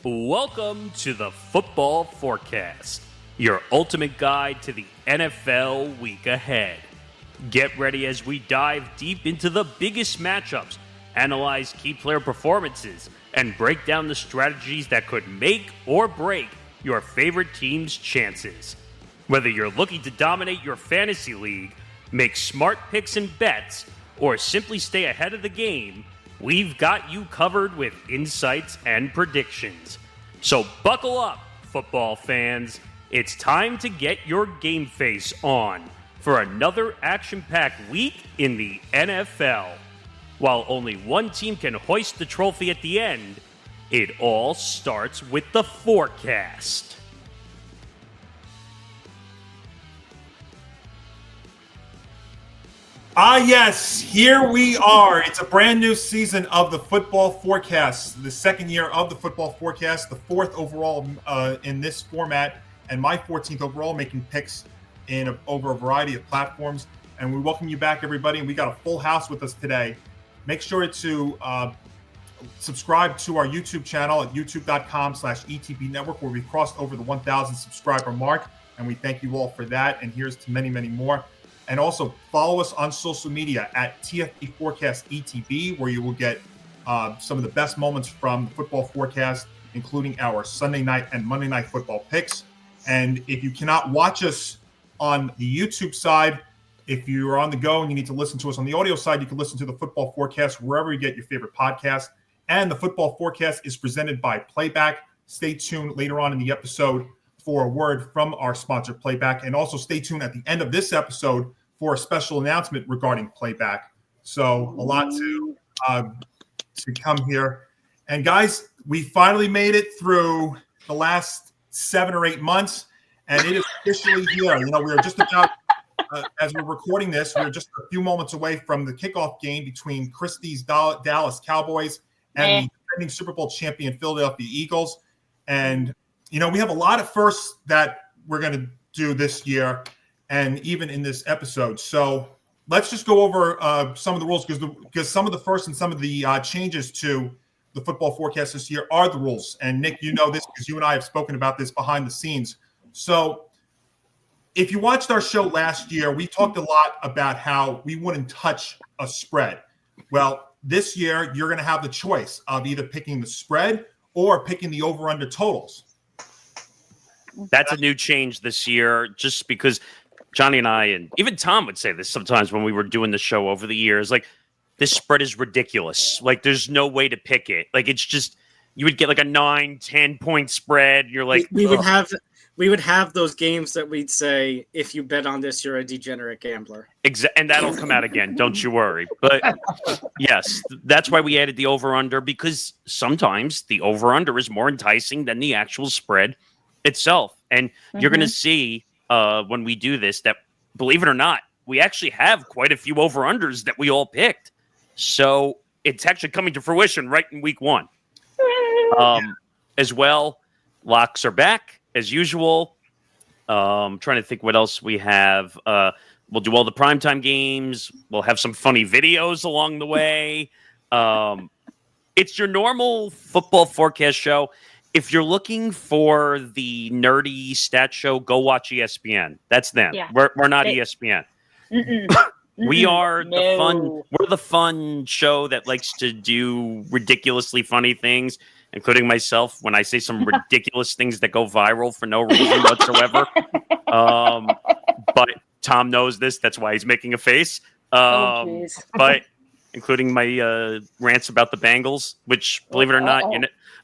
Welcome to the Football Forecast, your ultimate guide to the NFL week ahead. Get ready as we dive deep into the biggest matchups, analyze key player performances, and break down the strategies that could make or break your favorite team's chances. Whether you're looking to dominate your fantasy league, make smart picks and bets, or simply stay ahead of the game, we've got you covered with insights and predictions. So buckle up, football fans. It's time to get your game face on for another action-packed week in the NFL. While only one team can hoist the trophy at the end, it all starts with the forecast. Yes, here we are. It's a brand new season of the Football Forecast, the second year of the Football Forecast, the fourth overall in this format, and my 14th overall, making picks over a variety of platforms. And we welcome you back, everybody. And we got a full house with us today. Make sure to subscribe to our YouTube channel at youtube.com/ETB Network, where we've crossed over the 1,000 subscriber mark. And we thank you all for that. And here's to many, many more. And also follow us on social media at TFB Forecast ETB, where you will get some of the best moments from the Football Forecast, including our Sunday night and Monday night football picks. And if you cannot watch us on the YouTube side, if you're on the go and you need to listen to us on the audio side, you can listen to the Football Forecast wherever you get your favorite podcast. And the Football Forecast is presented by Playback. Stay tuned later on in the episode for a word from our sponsor, Playback. And also stay tuned at the end of this episode for a special announcement regarding Playback. So a lot to come here. And guys, we finally made it through the last 7 or 8 months, and it is officially here. You know, we are just about, as we're recording this, we're just a few moments away from the kickoff game between Christie's Dallas Cowboys and the defending Super Bowl champion Philadelphia Eagles. And you know, we have a lot of firsts that we're going to do this year and even in this episode. So let's just go over some of the rules because some of the firsts and some of the changes to the Football Forecast this year are the rules. And Nick, you know this because you and I have spoken about this behind the scenes. So if you watched our show last year, we talked a lot about how we wouldn't touch a spread. Well, this year you're going to have the choice of either picking the spread or picking the over-under totals. That's a new change this year, just because Johnny and I, and even Tom would say this sometimes when we were doing the show over the years, like, this spread is ridiculous. Like, there's no way to pick it. Like, it's just, you would get like a 9-10 point spread. You're like, we would have those games that we'd say, if you bet on this, you're a degenerate gambler. And that'll come out again. Don't you worry. But yes, that's why we added the over-under, because sometimes the over-under is more enticing than the actual spread itself. And you're going to see when we do this that, believe it or not, we actually have quite a few over-unders that we all picked. So it's actually coming to fruition right in week 1. As well, locks are back as usual. Trying to think what else we have. We'll do all the primetime games. We'll have some funny videos along the way. It's your normal Football Forecast show. If you're looking for the nerdy stat show, go watch ESPN. That's them. Yeah. We're not ESPN. We are the fun. We're the fun show that likes to do ridiculously funny things, including myself when I say some ridiculous things that go viral for no reason whatsoever. But Tom knows this. That's why he's making a face. But including my rants about the Bengals, which, believe it or not,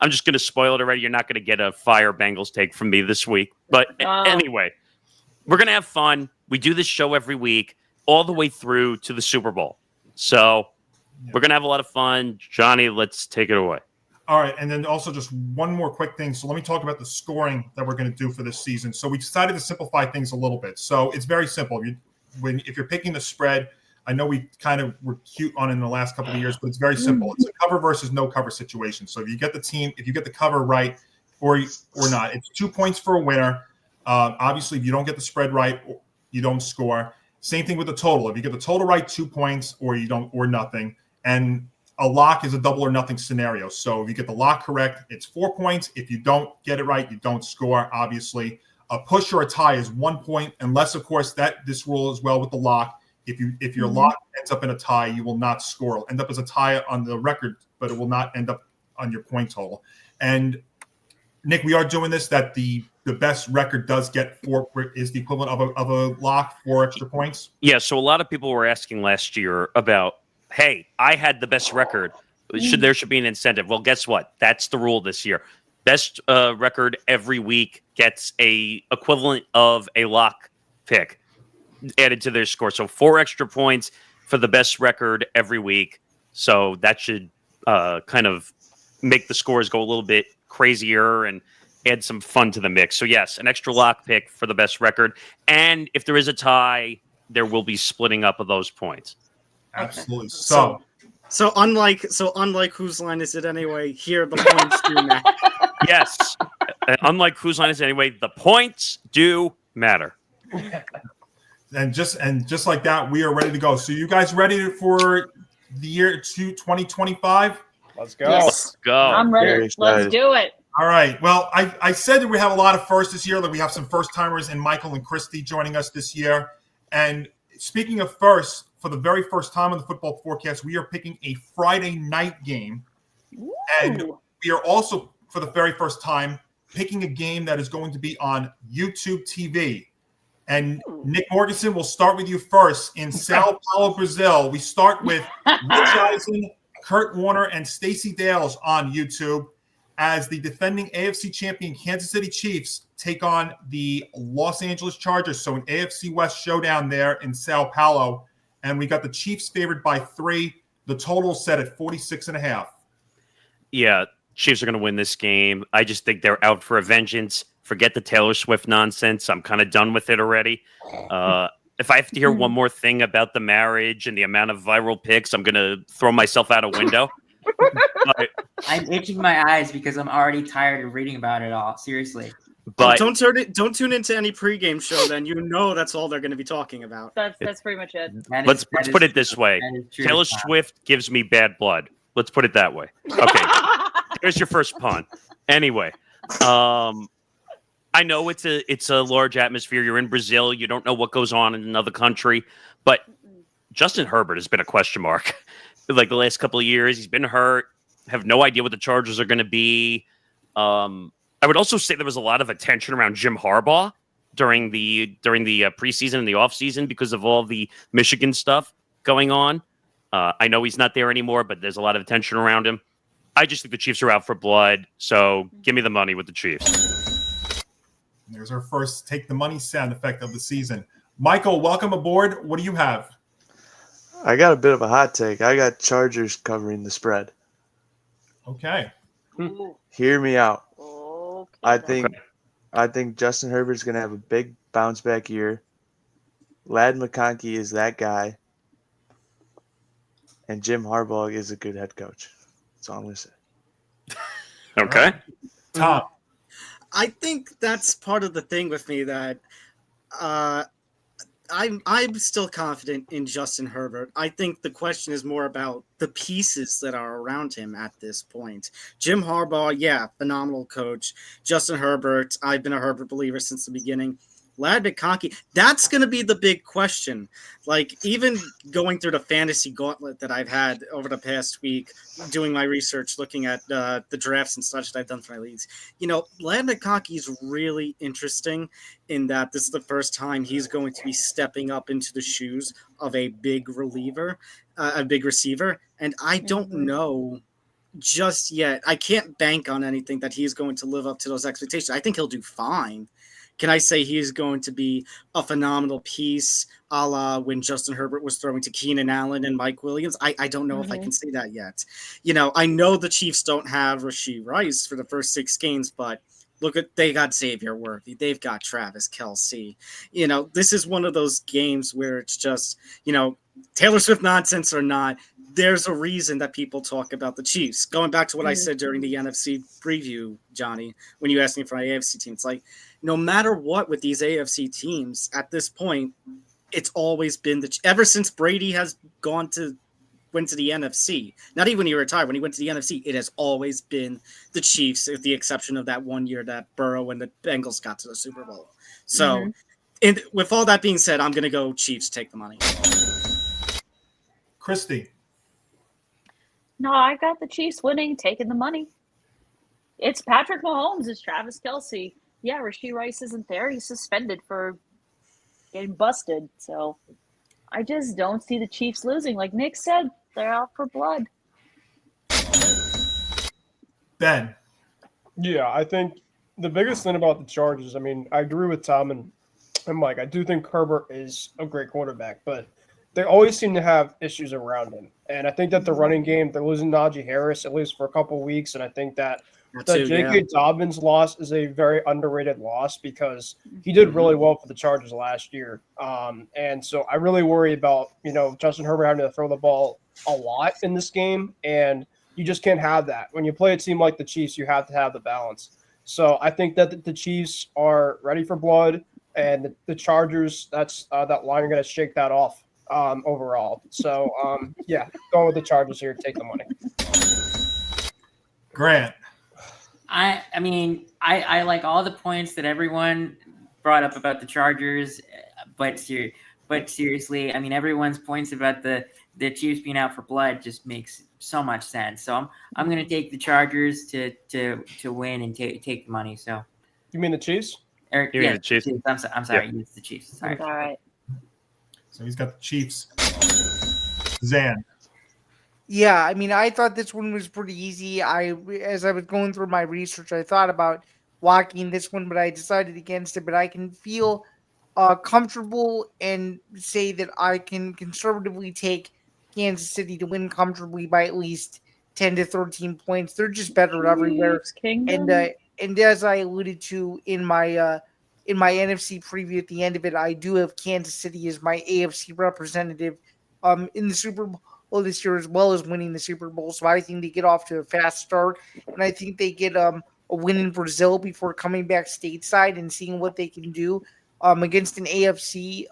I'm just going to spoil it already. You're not going to get a fire Bengals take from me this week. But anyway, we're going to have fun. We do this show every week, all the way through to the Super Bowl. So we're going to have a lot of fun. Johnny, let's take it away. All right. And then also just one more quick thing. So let me talk about the scoring that we're going to do for this season. So we decided to simplify things a little bit. So it's very simple. If you're picking the spread, I know we kind of were cute on it in the last couple of years, but it's very simple. It's a cover versus no cover situation. So if you get the cover right or not, it's 2 points for a winner. Obviously, if you don't get the spread right, you don't score. Same thing with the total. If you get the total right, 2 points, or you don't, or nothing. And a lock is a double or nothing scenario. So if you get the lock correct, it's 4 points. If you don't get it right, you don't score, obviously. A push or a tie is 1 point, unless, of course, this rule as well with the lock. If your lock ends up in a tie, you will not score. It'll end up as a tie on the record, but it will not end up on your point total. And Nick, we are doing this that the best record does get is the equivalent of a lock, 4 extra points. Yeah, so a lot of people were asking last year about, hey, I had the best record. There should be an incentive. Well, guess what? That's the rule this year. Best record every week gets a equivalent of a lock pick added to their score. So 4 extra points for the best record every week. So that should kind of make the scores go a little bit crazier and add some fun to the mix. So yes, an extra lock pick for the best record. And if there is a tie, there will be splitting up of those points. Absolutely. Okay. So unlike whose line is it anyway? Here the points do matter. Yes. Unlike whose line is it anyway, the points do matter. And just like that, we are ready to go. So you guys ready for the year 2025? Let's go. Yes. Let's go. I'm ready. Let's do it. All right. Well, I said that we have a lot of firsts this year. Like we have some first timers in Michael and Christy joining us this year. And speaking of firsts, for the very first time on the football forecast, we are picking a Friday night game. Ooh. And we are also, for the very first time, picking a game that is going to be on YouTube TV. And Nick Morganson, we'll start with you first. In Sao Paulo, Brazil, we start with Rich Eisen, Kurt Warner, and Stacey Dales on YouTube as the defending AFC champion Kansas City Chiefs take on the Los Angeles Chargers. So an AFC West showdown there in Sao Paulo. And we got the Chiefs favored by 3. The total set at 46.5. Yeah, Chiefs are going to win this game. I just think they're out for a vengeance. Forget the Taylor Swift nonsense. I'm kind of done with it already. If I have to hear one more thing about the marriage and the amount of viral pics, I'm going to throw myself out a window. I'm itching my eyes because I'm already tired of reading about it all. Seriously. But don't tune into any pregame show. Then that's all they're going to be talking about. That's pretty much it. Let's put it this way: Taylor Swift gives me bad blood. Let's put it that way. Okay, there's your first pun. Anyway, I know it's a large atmosphere. You're in Brazil. You don't know what goes on in another country, but Justin Herbert has been a question mark. Like the last couple of years, he's been hurt. Have no idea what the Chargers are going to be. I would also say there was a lot of attention around Jim Harbaugh during the preseason and the offseason because of all the Michigan stuff going on. I know he's not there anymore, but there's a lot of attention around him. I just think the Chiefs are out for blood, so give me the money with the Chiefs. There's our first take the money sound effect of the season. Michael, welcome aboard. What do you have? I got a bit of a hot take. I got Chargers covering the spread. Okay. Hear me out. Okay. I think Justin Herbert's going to have a big bounce back year. Lad McConkey is that guy. And Jim Harbaugh is a good head coach. That's all I'm going to say. Okay. Tom. I think that's part of the thing with me that I'm still confident in Justin Herbert. I think the question is more about the pieces that are around him at this point. Jim Harbaugh, yeah, phenomenal coach. Justin Herbert, I've been a Herbert believer since the beginning. Lad McConkey, that's going to be the big question. Like, even going through the fantasy gauntlet that I've had over the past week, doing my research, looking at the drafts and such that I've done for my leagues, Lad McConkey is really interesting in that this is the first time he's going to be stepping up into the shoes of a big receiver. And I don't know just yet. I can't bank on anything that he's going to live up to those expectations. I think he'll do fine. Can I say he's going to be a phenomenal piece a la when Justin Herbert was throwing to Keenan Allen and Mike Williams? I don't know if I can say that yet. I know the Chiefs don't have Rashee Rice for the first 6 games, but they got Xavier Worthy. They've got Travis Kelce. This is one of those games where it's just, Taylor Swift nonsense or not, there's a reason that people talk about the Chiefs. Going back to what I said during the NFC preview, Johnny, when you asked me for my AFC team, it's like, no matter what with these AFC teams at this point, it's always been ever since Brady has gone to went to the NFC. Not even when he retired. When he went to the NFC, it has always been the Chiefs, with the exception of that one year that Burrow and the Bengals got to the Super Bowl. So, and with all that being said, I'm going to go Chiefs, take the money. Christy. No, I got the Chiefs winning, taking the money. It's Patrick Mahomes. It's Travis Kelce. Yeah, Rashee Rice isn't there. He's suspended for getting busted. So I just don't see the Chiefs losing. Like Nick said, they're out for blood. Ben. Yeah, I think the biggest thing about the Chargers, I mean, I agree with Tom and Mike. I do think Herbert is a great quarterback, but they always seem to have issues around him. And I think that the running game, they're losing Najee Harris at least for a couple of weeks, and I think that the J.K. Dobbins loss is a very underrated loss because he did really well for the Chargers last year. And so I really worry about, Justin Herbert having to throw the ball a lot in this game, and you just can't have that. When you play a team like the Chiefs, you have to have the balance. So I think that the Chiefs are ready for blood, and the Chargers, that line are going to shake that off overall. So, going with the Chargers here, take the money. Grant. I mean, I like all the points that everyone brought up about the Chargers, but seriously, I mean, everyone's points about the Chiefs being out for blood just makes so much sense. So I'm going to take the Chargers to win and take the money. So you mean the Chiefs? You mean the Chiefs? I'm sorry, Yeah. it's the Chiefs. Sorry. All right. So he's got the Chiefs. Zan. Yeah, I mean, I thought this one was pretty easy. As I was going through my research, I thought about locking this one, but I decided against it. But I can feel comfortable and say that I can conservatively take Kansas City to win comfortably by at least 10 to 13 points. They're just better everywhere. And as I alluded to in my NFC preview at the end of it, I do have Kansas City as my AFC representative in the Super Bowl this year, as well as winning the Super Bowl. So I think they get off to a fast start, and I think they get a win in Brazil before coming back stateside and seeing what they can do against an AFC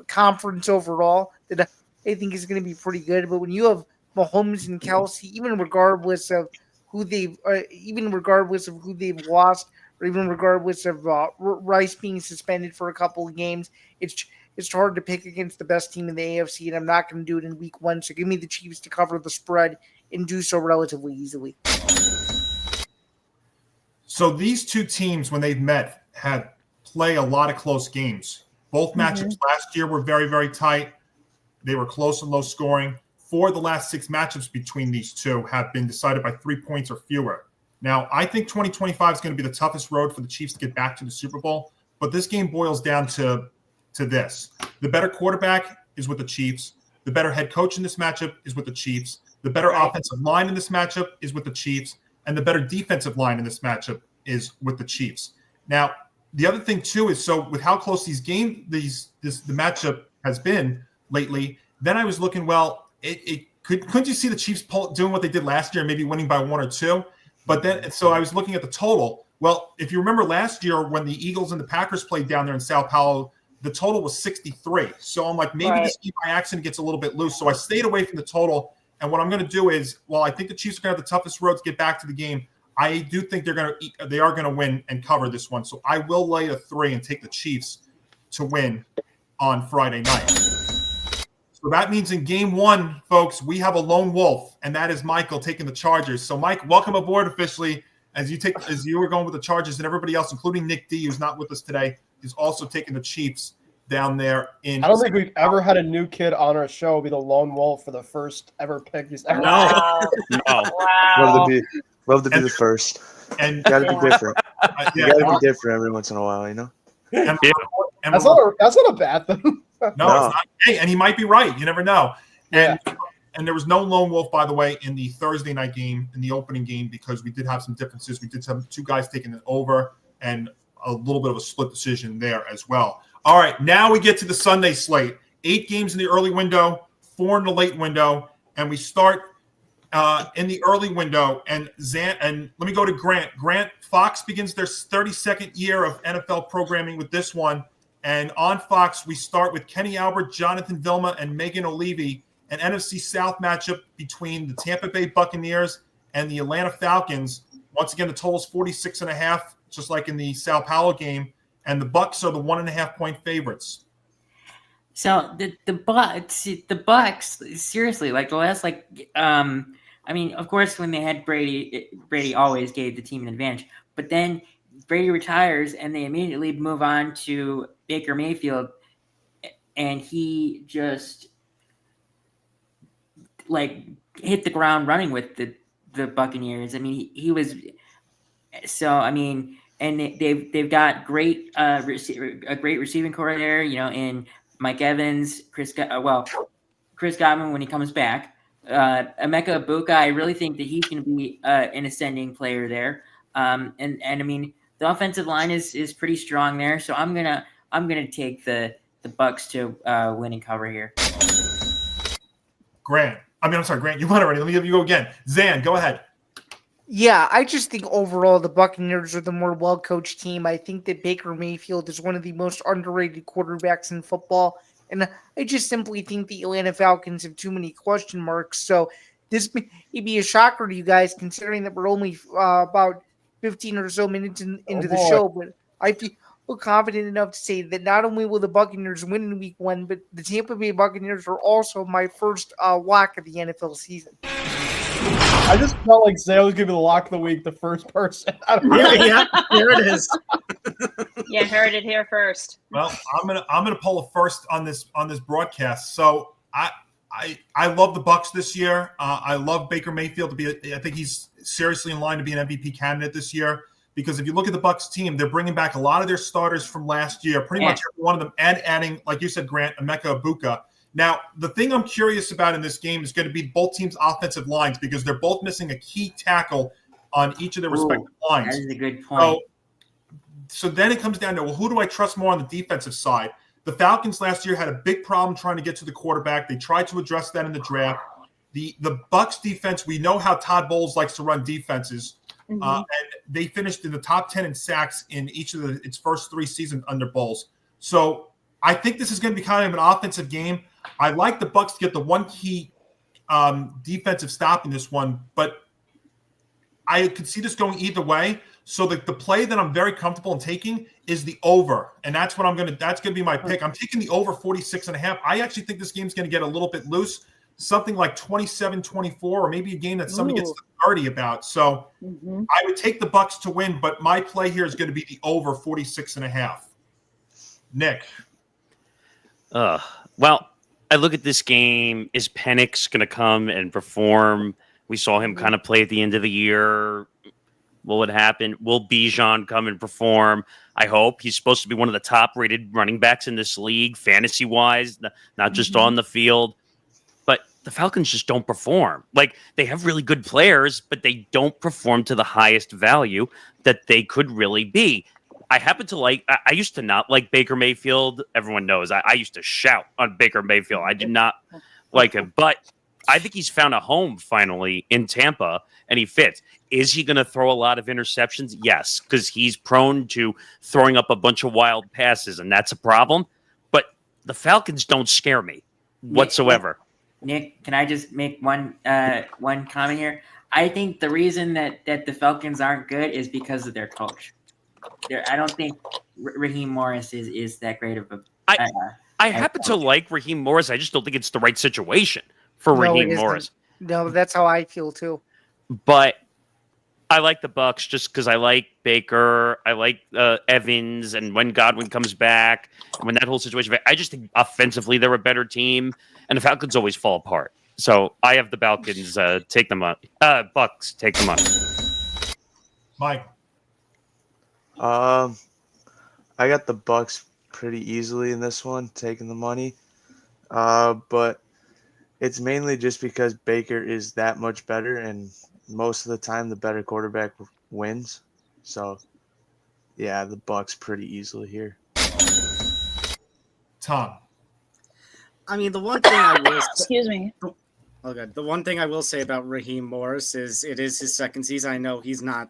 conference overall that I think is going to be pretty good. But when you have Mahomes and Kelce, even regardless of who they've lost, or even regardless of Rice being suspended for a couple of games, it's hard to pick against the best team in the AFC, and I'm not going to do it in week one. So give me the Chiefs to cover the spread and do so relatively easily. So these two teams, when they've met, play a lot of close games. Both matchups last year were very, very tight. They were close and low scoring. 4 of the last 6 matchups between these two have been decided by 3 points or fewer. Now, I think 2025 is going to be the toughest road for the Chiefs to get back to the Super Bowl, but this game boils down to this. The better quarterback is with the Chiefs. The better head coach in this matchup is with the Chiefs. The better offensive line in this matchup is with the Chiefs. And the better defensive line in this matchup is with the Chiefs. Now, the other thing, too, is so with how close the matchup has been lately, then I was looking, couldn't you see the Chiefs doing what they did last year, maybe winning by 1 or 2? But then, so I was looking at the total. Well, if you remember last year when the Eagles and the Packers played down there in Sao Paulo, the total was 63. So I'm like, maybe this game by accident gets a little bit loose. So I stayed away from the total. And what I'm going to do is, I think the Chiefs are going to have the toughest road to get back to the game. I do think they are going to win and cover this one. So I will lay a 3 and take the Chiefs to win on Friday night. So that means in game 1, folks, we have a lone wolf, and that is Michael taking the Chargers. So Mike, welcome aboard officially as you were going with the Chargers, and everybody else, including Nick D, who's not with us today, is also taking the Chiefs down there in. I don't think we've ever had a new kid on our show be the lone wolf for the first ever pick he's ever. Wow. Wow. Love to be the first. And gotta be different. You gotta be different every once in a while, And that's not a bad thing. No, it's not. Hey, and he might be right. You never know. And there was no lone wolf, by the way, in the Thursday night game, in the opening game, because we did have some differences. We did have 2 guys taking it over and a little bit of a split decision there as well. All right, now we get to the Sunday slate. 8 games in the early window, 4 in the late window, and we start in the early window. And let me go to Grant. Grant, Fox begins their 32nd year of NFL programming with this one. And on Fox, we start with Kenny Albert, Jonathan Vilma, and Megan O'Leary. an NFC South matchup between the Tampa Bay Buccaneers and the Atlanta Falcons. Once again, the total is 46.5, just like in the Sao Paulo game, and the Bucs are the 1.5-point favorites. So the Bucks, seriously, like the last, I mean, of course, when they had Brady always gave the team an advantage. But then Brady retires, and they immediately move on to Baker Mayfield, and he just hit the ground running with the Buccaneers. I mean, he was so. I mean, and they've got a great receiving core there. In Mike Evans, Chris Godwin when he comes back. Emeka Ibuka, I really think that he's going to be an ascending player there. And I mean, the offensive line is pretty strong there. So I'm gonna take the Bucks to win and cover here. Grant, you won already. Let me give you go again. Zan, go ahead. Yeah, I just think overall the Buccaneers are the more well-coached team. I think that Baker Mayfield is one of the most underrated quarterbacks in football. And I just simply think the Atlanta Falcons have too many question marks. So this may be a shocker to you guys, considering that we're only about 15 or so minutes into the show. But I feel confident enough to say that not only will the Buccaneers win in Week 1, but the Tampa Bay Buccaneers are also my first lock of the NFL season. I just felt like Zay was giving the lock of the week, the first person. Yeah, there it is. You heard it here first. Well, I'm gonna pull a first on this broadcast. So I love the Bucs this year. I love Baker Mayfield to be. I think he's seriously in line to be an MVP candidate this year. Because if you look at the Bucs team, they're bringing back a lot of their starters from last year, pretty much every one of them, and adding, like you said, Grant, Emeka Ibuka. Now, the thing I'm curious about in this game is going to be both teams' offensive lines because they're both missing a key tackle on each of their respective lines. That is a good point. So then it comes down to, well, who do I trust more on the defensive side? The Falcons last year had a big problem trying to get to the quarterback. They tried to address that in the draft. The Bucs defense, we know how Todd Bowles likes to run defenses. And they finished in the top 10 in sacks in each of its first 3 seasons under Bowles. So I think this is going to be kind of an offensive game. I like the Bucs to get the one key defensive stop in this one, but I could see this going either way. So the play that I'm very comfortable in taking is the over, and that's going to be my pick. I'm taking the over 46.5. I actually think this game's going to get a little bit loose, something like 27-24, or maybe a game that somebody gets 30 about. So I would take the Bucs to win, but my play here is going to be the over 46.5. Nick. Well, I look at this game. Is Penix going to come and perform? We saw him kind of play at the end of the year. What would happen? Will Bijan come and perform? I hope. He's supposed to be one of the top-rated running backs in this league, fantasy-wise, not just on the field. But the Falcons just don't perform. Like, they have really good players, but they don't perform to the highest value that they could really be. I happen to I used to not like Baker Mayfield. Everyone knows I used to shout on Baker Mayfield. I did not like him, but I think he's found a home finally in Tampa, and he fits. Is he going to throw a lot of interceptions? Yes, because he's prone to throwing up a bunch of wild passes, and that's a problem. But the Falcons don't scare me whatsoever. Nick, can I just make one comment here? I think the reason that the Falcons aren't good is because of their coach. I don't think Raheem Morris is that great of a. I happen to like Raheem Morris. I just don't think it's the right situation for Raheem Morris. No, that's how I feel too. But I like the Bucs just because I like Baker. I like Evans, and when Godwin comes back, when that whole situation. I just think offensively they're a better team, and the Falcons always fall apart. So I have the Falcons take them on. Bucs take them on. Mike. I got the Bucs pretty easily in this one, taking the money. But it's mainly just because Baker is that much better, and most of the time the better quarterback wins. So, yeah, the Bucs pretty easily here. Tom. I mean, the one thing I will excuse me. Okay, the one thing I will say about Raheem Morris is it is his second season. I know he's not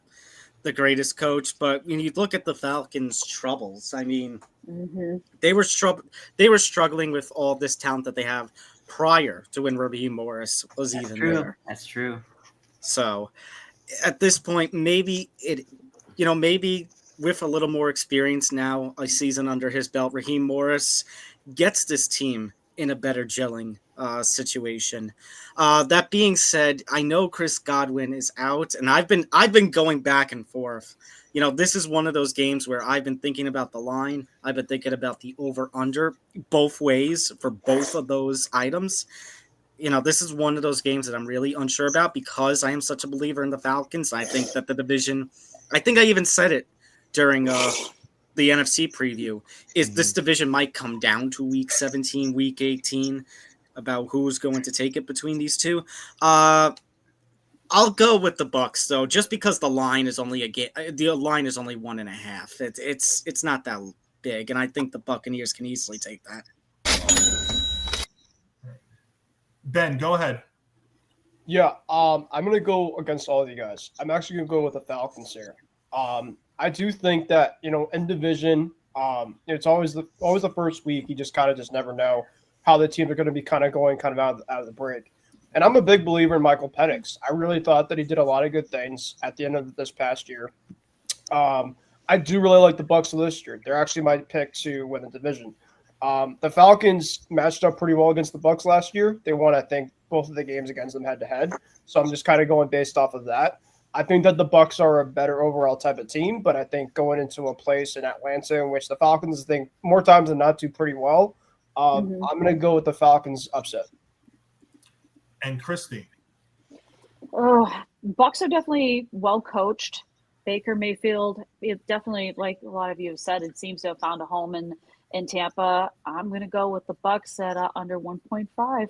the greatest coach, but when you look at the Falcons' troubles, I mean, they were struggling with all this talent that they have prior to when Raheem Morris was That's even true. there. That's true. So at this point, maybe with a little more experience now, a season under his belt, Raheem Morris gets this team in a better gelling situation. That being said, I know Chris Godwin is out, and I've been going back and forth. This is one of those games where I've been thinking about the line. I've been thinking about the over-under both ways for both of those items. This is one of those games that I'm really unsure about because I am such a believer in the Falcons. I think that the division, I think I even said it during the NFC preview, is this division might come down to week 17, week 18 about who's going to take it between these two. I'll go with the Bucs though, just because the line is only the line is only 1.5. It's not that big, and I think the Buccaneers can easily take that. Ben, go ahead. Yeah, I'm gonna go against all of you guys. I'm actually gonna go with the Falcons here. I do think that in division, it's always the first week. You just never know how the teams are going to be going out of the break. And I'm a big believer in Michael Penix. I really thought that he did a lot of good things at the end of this past year. I do really like the Bucs this year. They're actually my pick to win the division. The Falcons matched up pretty well against the Bucs last year. They won, I think, both of the games against them head to head. So I'm just going based off of that. I think that the Bucs are a better overall type of team, but I think going into a place in Atlanta in which the Falcons think more times than not do pretty well, I'm going to go with the Falcons upset. And Christy. Oh, Bucs are definitely well coached. Baker Mayfield, it definitely, like a lot of you have said, it seems to have found a home in Tampa. I'm going to go with the Bucs at under 1.5.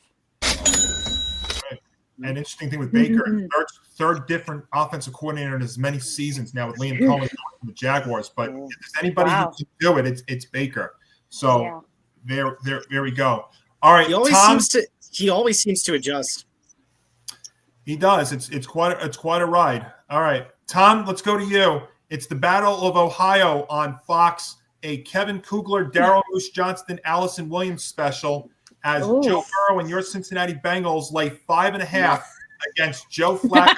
An interesting thing with Baker, third different offensive coordinator in as many seasons now with Liam Cohen from the Jaguars. But if there's anybody who can do it, it's Baker. So there we go. All right, Tom. He always seems to adjust. He does. It's quite a ride. All right, Tom. Let's go to you. It's the Battle of Ohio on Fox. A Kevin Kugler, Darryl Moose Johnston, Allison Williams special. As Joe Burrow and your Cincinnati Bengals lay 5.5 against Joe Flacco.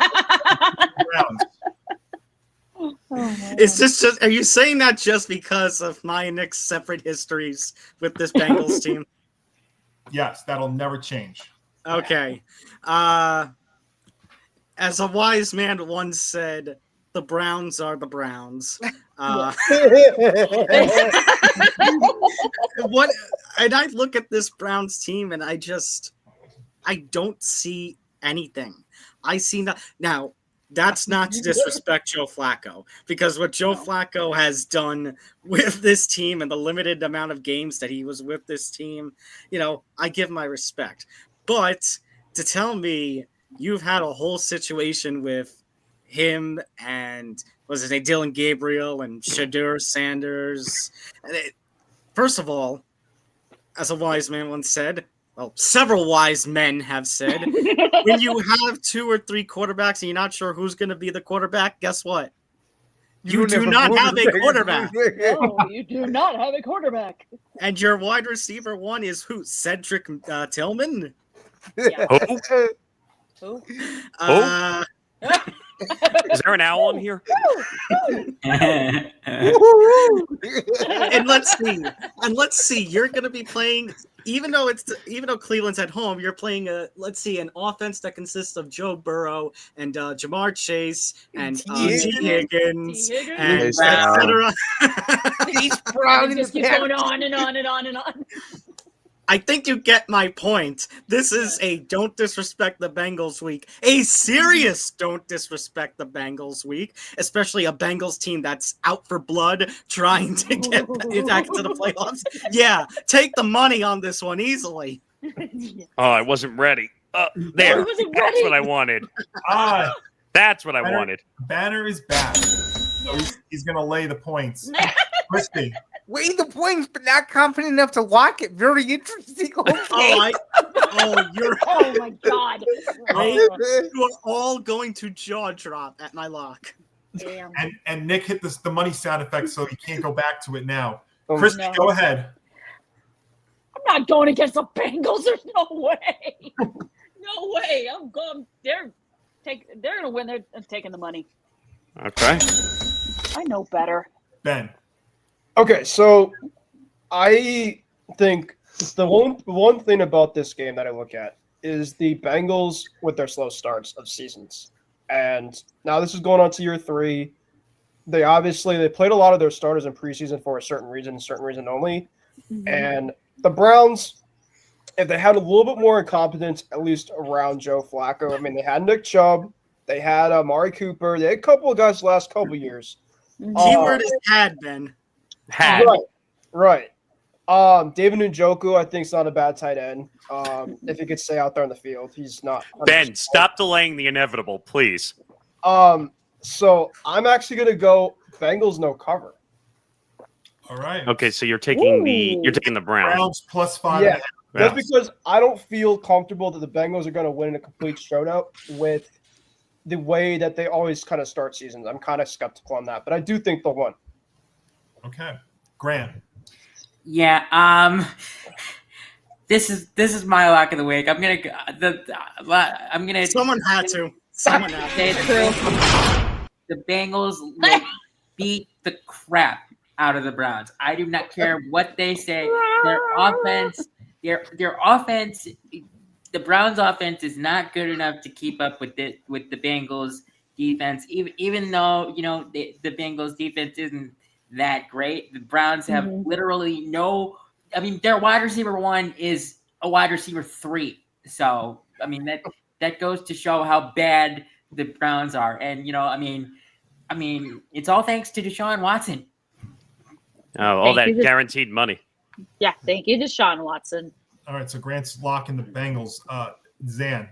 Is this just? Are you saying that just because of my and Nick's separate histories with this Bengals team? Yes, that'll never change. Okay. As a wise man once said, the Browns are the Browns. And I look at this Browns team and I don't see anything. I see now. That's not to disrespect Joe Flacco, because what Joe Flacco has done with this team and the limited amount of games that he was with this team, I give my respect. But to tell me you've had a whole situation with him and Dylan Gabriel and Shadur Sanders. First of all, as a wise man once said, well, several wise men have said, when you have 2 or 3 quarterbacks and you're not sure who's going to be the quarterback, guess what? You do not have a quarterback. No, you do not have a quarterback. And your wide receiver one is who? Cedric Tillman? Yeah. Who? Is there an owl in here? And let's see. You're going to be playing, even though Cleveland's at home, you're playing an offense that consists of Joe Burrow and Jamar Chase and T. Higgins and etc. He's proud. Just keep going on and on and on and on. I think you get my point. This is a don't disrespect the Bengals week. A serious don't disrespect the Bengals week, especially a Bengals team that's out for blood trying to get back into the playoffs. Yeah, take the money on this one easily. Oh, I wasn't ready. There. That's what I wanted. That's what I wanted. Banner is back. So he's going to lay the points. Christy. Weigh the points, but not confident enough to lock it. Very interesting. Okay. Oh my God. You are all going to jaw drop at my lock. Damn. And Nick hit the money sound effect, so he can't go back to it now. Christy, go ahead. I'm not going against the Bengals. There's no way. No way. I'm going. They're going to win. They're taking the money. Okay. I know better. Ben. Okay, so I think the one thing about this game that I look at is the Bengals with their slow starts of seasons. And now this is going on to year 3. They played a lot of their starters in preseason for a certain reason only. Mm-hmm. And the Browns, if they had a little bit more incompetence, at least around Joe Flacco. I mean, they had Nick Chubb, they had Amari Cooper, they had a couple of guys the last couple of years. Keyword is had, Ben. Had. Right. David Njoku, I think, is not a bad tight end. If he could stay out there on the field, he's not. Ben, stop delaying the inevitable, please. So I'm actually going to go Bengals no cover. All right. Okay, so you're taking the Browns. Browns plus 5.5. Yeah. That's because I don't feel comfortable that the Bengals are going to win in a complete shootout with the way that they always kind of start seasons. I'm kind of skeptical on that, but I do think they'll win. Okay. Grant. Yeah. This is my lock of the week. I'm gonna. Someone had to. Someone had to. Say the Bengals will beat the crap out of the Browns. I do not care what they say. Their offense, the Browns' offense is not good enough to keep up with the Bengals' defense. Even though the Bengals' defense isn't that great, the Browns have literally no. I mean, their wide receiver 1 is a wide receiver 3. So I mean that goes to show how bad the Browns are. And I mean, it's all thanks to Deshaun Watson. Oh, all that guaranteed money. Yeah, thank you, Deshaun Watson. All right, so Grant's locking the Bengals. Zan.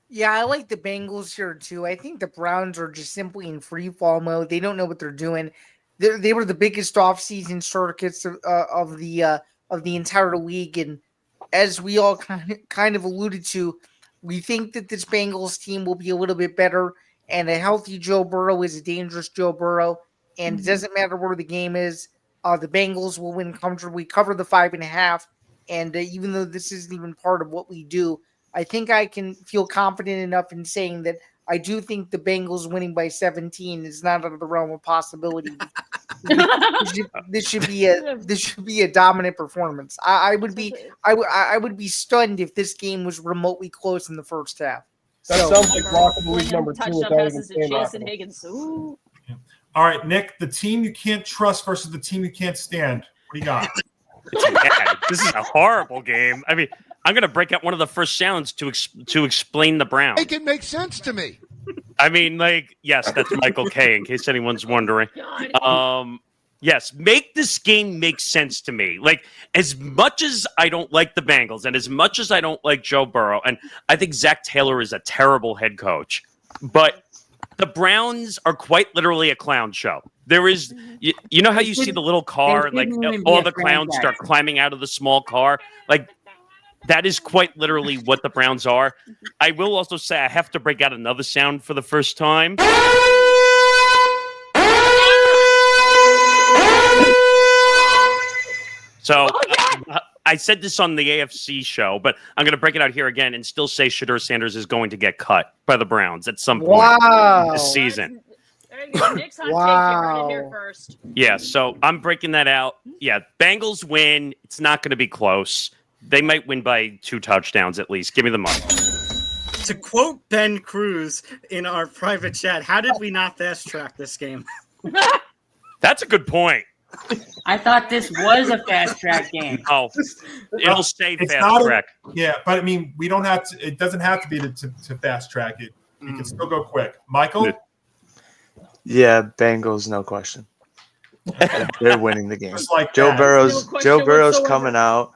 Yeah, I like the Bengals here too. I think the Browns are just simply in free fall mode. They don't know what they're doing. They were the biggest offseason circuits of the entire league, and as we all kind of alluded to, we think that this Bengals team will be a little bit better. And a healthy Joe Burrow is a dangerous Joe Burrow, and it doesn't matter where the game is. The Bengals will win comfortably, cover the 5.5, and even though this isn't even part of what we do, I think I can feel confident enough in saying that I do think the Bengals winning by 17 is not out of the realm of possibility. This should be a dominant performance. I would be stunned if this game was remotely close in the first half. That sounds like lock of the week number 2 Touchdown without passes even to saying Jason lock. Higgins. Ooh. All right, Nick, the team you can't trust versus the team you can't stand. What do you got? It's bad. This is a horrible game. I mean, I'm going to break out one of the first sounds to explain the Browns. Make it make sense to me. I mean, yes, that's Michael K. In case anyone's wondering. Yes, make this game make sense to me. As much as I don't like the Bengals, and as much as I don't like Joe Burrow, and I think Zach Taylor is a terrible head coach, but the Browns are quite literally a clown show. There is, you know how you see the little car, and all the clowns start climbing out of the small car, that is quite literally what the Browns are. I will also say I have to break out another sound for the first time. So I said this on the AFC show, but I'm going to break it out here again and still say Shadur Sanders is going to get cut by the Browns at some point this season. Nick's hot take, you heard it here first. Yeah, so I'm breaking that out. Yeah, Bengals win. It's not going to be close. They might win by 2 touchdowns at least. Give me the money. To quote Ben Cruz in our private chat, how did we not fast track this game? That's a good point. I thought this was a fast track game. Oh, it'll stay It's fast not track. Yeah, but I mean, we don't have to. It doesn't have to be to fast track it. You can still go quick. Michael. Yeah, Bengals, no question. They're winning the game. Just like Joe that. Burrow's No question whatsoever. coming out.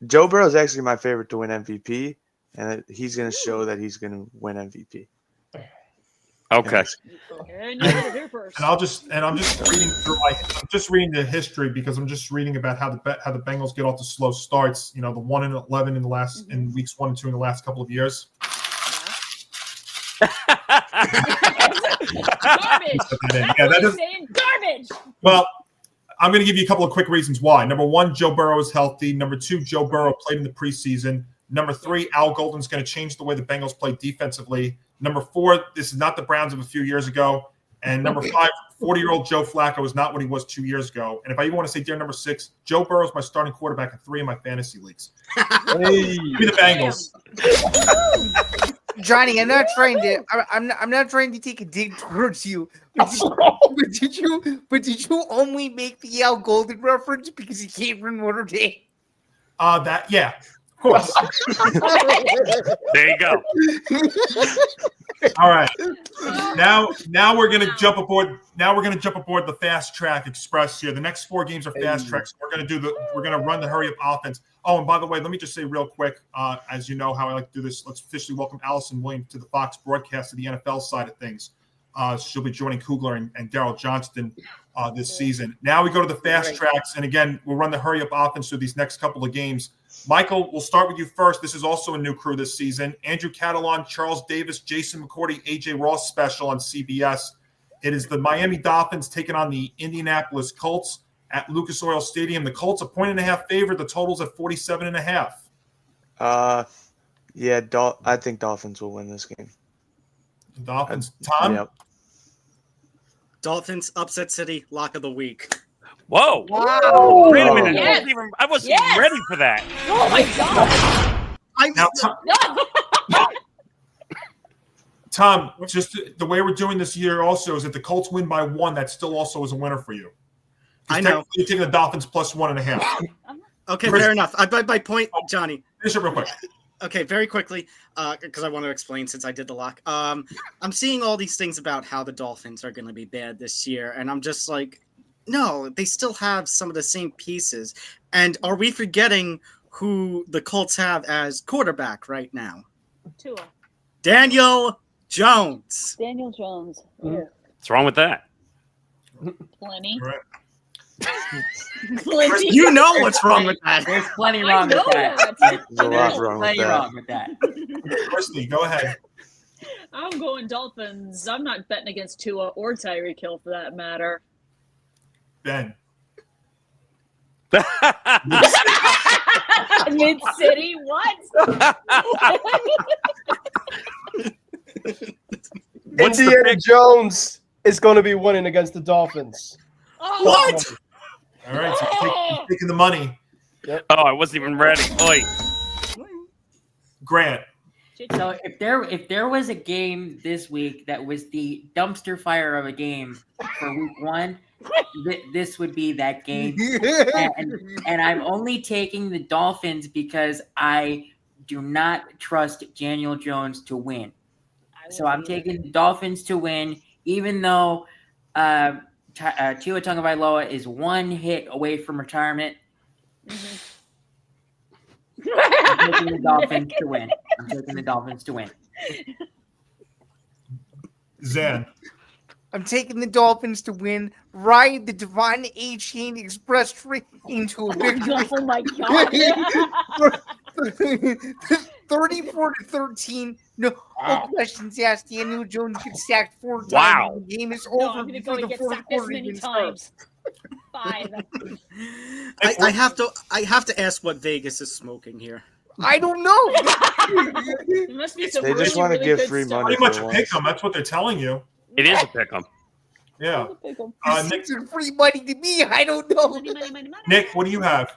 Joe Burrow's actually my favorite to win MVP, and he's going to show that he's going to win MVP. Okay. And you heard it here first. And I'm just reading through I'm just reading the history because I'm just reading about how the Bengals get off the slow starts. The 1-11 in the last in weeks 1 and 2 in the last couple of years. Garbage. Yeah, that is, Saying garbage. well, I'm going to give you a couple of quick reasons why. Number one, Joe Burrow is healthy. Number two, Joe Burrow played in the preseason. Number three, Al Golden's going to change the way the Bengals play defensively. Number four, this is not the Browns of a few years ago. And number five, 40-year-old Joe Flacco is not what he was 2 years ago. And if I even want to say dear number six, Joe Burrow is my starting quarterback in 3 of my fantasy leagues. Hey. Give me the Bengals. Johnny, I'm not trying to take a dig towards you. But did you only make the Al Golden reference because he came from Notre Dame? Yeah, of course. There you go. All right. Now we're gonna jump aboard. Now we're gonna jump aboard the Fast Track Express here. The next 4 games are Fast Tracks. We're gonna run the hurry up offense. Oh, and by the way, let me just say real quick, as you know how I like to do this, let's officially welcome Allison Williams to the Fox broadcast of the NFL side of things. She'll be joining Kugler and Daryl Johnston this season. Now we go to the Fast Tracks, and again, we'll run the hurry up offense through these next couple of games. Michael, we'll start with you first. This is also a new crew this season. Andrew Catalon, Charles Davis, Jason McCourty, AJ Ross special on CBS. It is the Miami Dolphins taking on the Indianapolis Colts at Lucas Oil Stadium. The Colts a 1.5 favorite. The total's at 47.5. Yeah, I think Dolphins will win this game. Dolphins. Tom? Yep. Dolphins, upset city, lock of the week. Whoa. Wow. Wait a minute. Yes. I wasn't even ready for that. Oh my god! Now, No. Tom, just the way we're doing this year also is that the Colts win by 1. That still also is a winner for you. I know. You're taking the Dolphins plus 1.5. Okay, fair enough. My point, Johnny. Finish it real quick. Okay, very quickly, because I want to explain since I did the lock. I'm seeing all these things about how the Dolphins are going to be bad this year, and I'm just like, no, they still have some of the same pieces. And are we forgetting who the Colts have as quarterback right now? Tua. Daniel Jones. Daniel Jones. What's wrong with that? Plenty. Right. Plenty. You know what's wrong with that. There's plenty I wrong with know that. that. There's a lot wrong with Plenty that. wrong with that. Christy, go ahead. I'm going Dolphins. I'm not betting against Tua or Tyreek Hill for that matter. Ben. Mid-city, what? What's the Indiana pick? Jones is going to be winning against the Dolphins. Oh, What? All right, so he's taking the money. Oh, I wasn't even ready. Oi. Grant. So if there was a game this week that was the dumpster fire of a game for week 1, this would be that game. And I'm only taking the Dolphins because I do not trust Daniel Jones to win. So I'm taking the Dolphins to win, even though Tua Tagovailoa is 1 hit away from retirement. I'm taking the Dolphins to win. I'm taking the Dolphins to win. Zan. I'm taking the Dolphins to win. Ride the Devon A. Chain Express train to a victory. Oh my god. 34-13. No questions asked. Daniel Jones gets sacked 4 times. Wow. The game is No, over I'm gonna before go the and get fourth sacked this quarter many even starts. times. 5. I have to ask what Vegas is smoking here. I don't know. There must be some They just really, wanna really give good free stuff. money. Pretty much for pick once. them. That's what they're telling you. It is a pick 'em. Yeah. Pick 'em. Nick, It's free money to me. I don't know. Money, money, money, money. Nick, what do you have?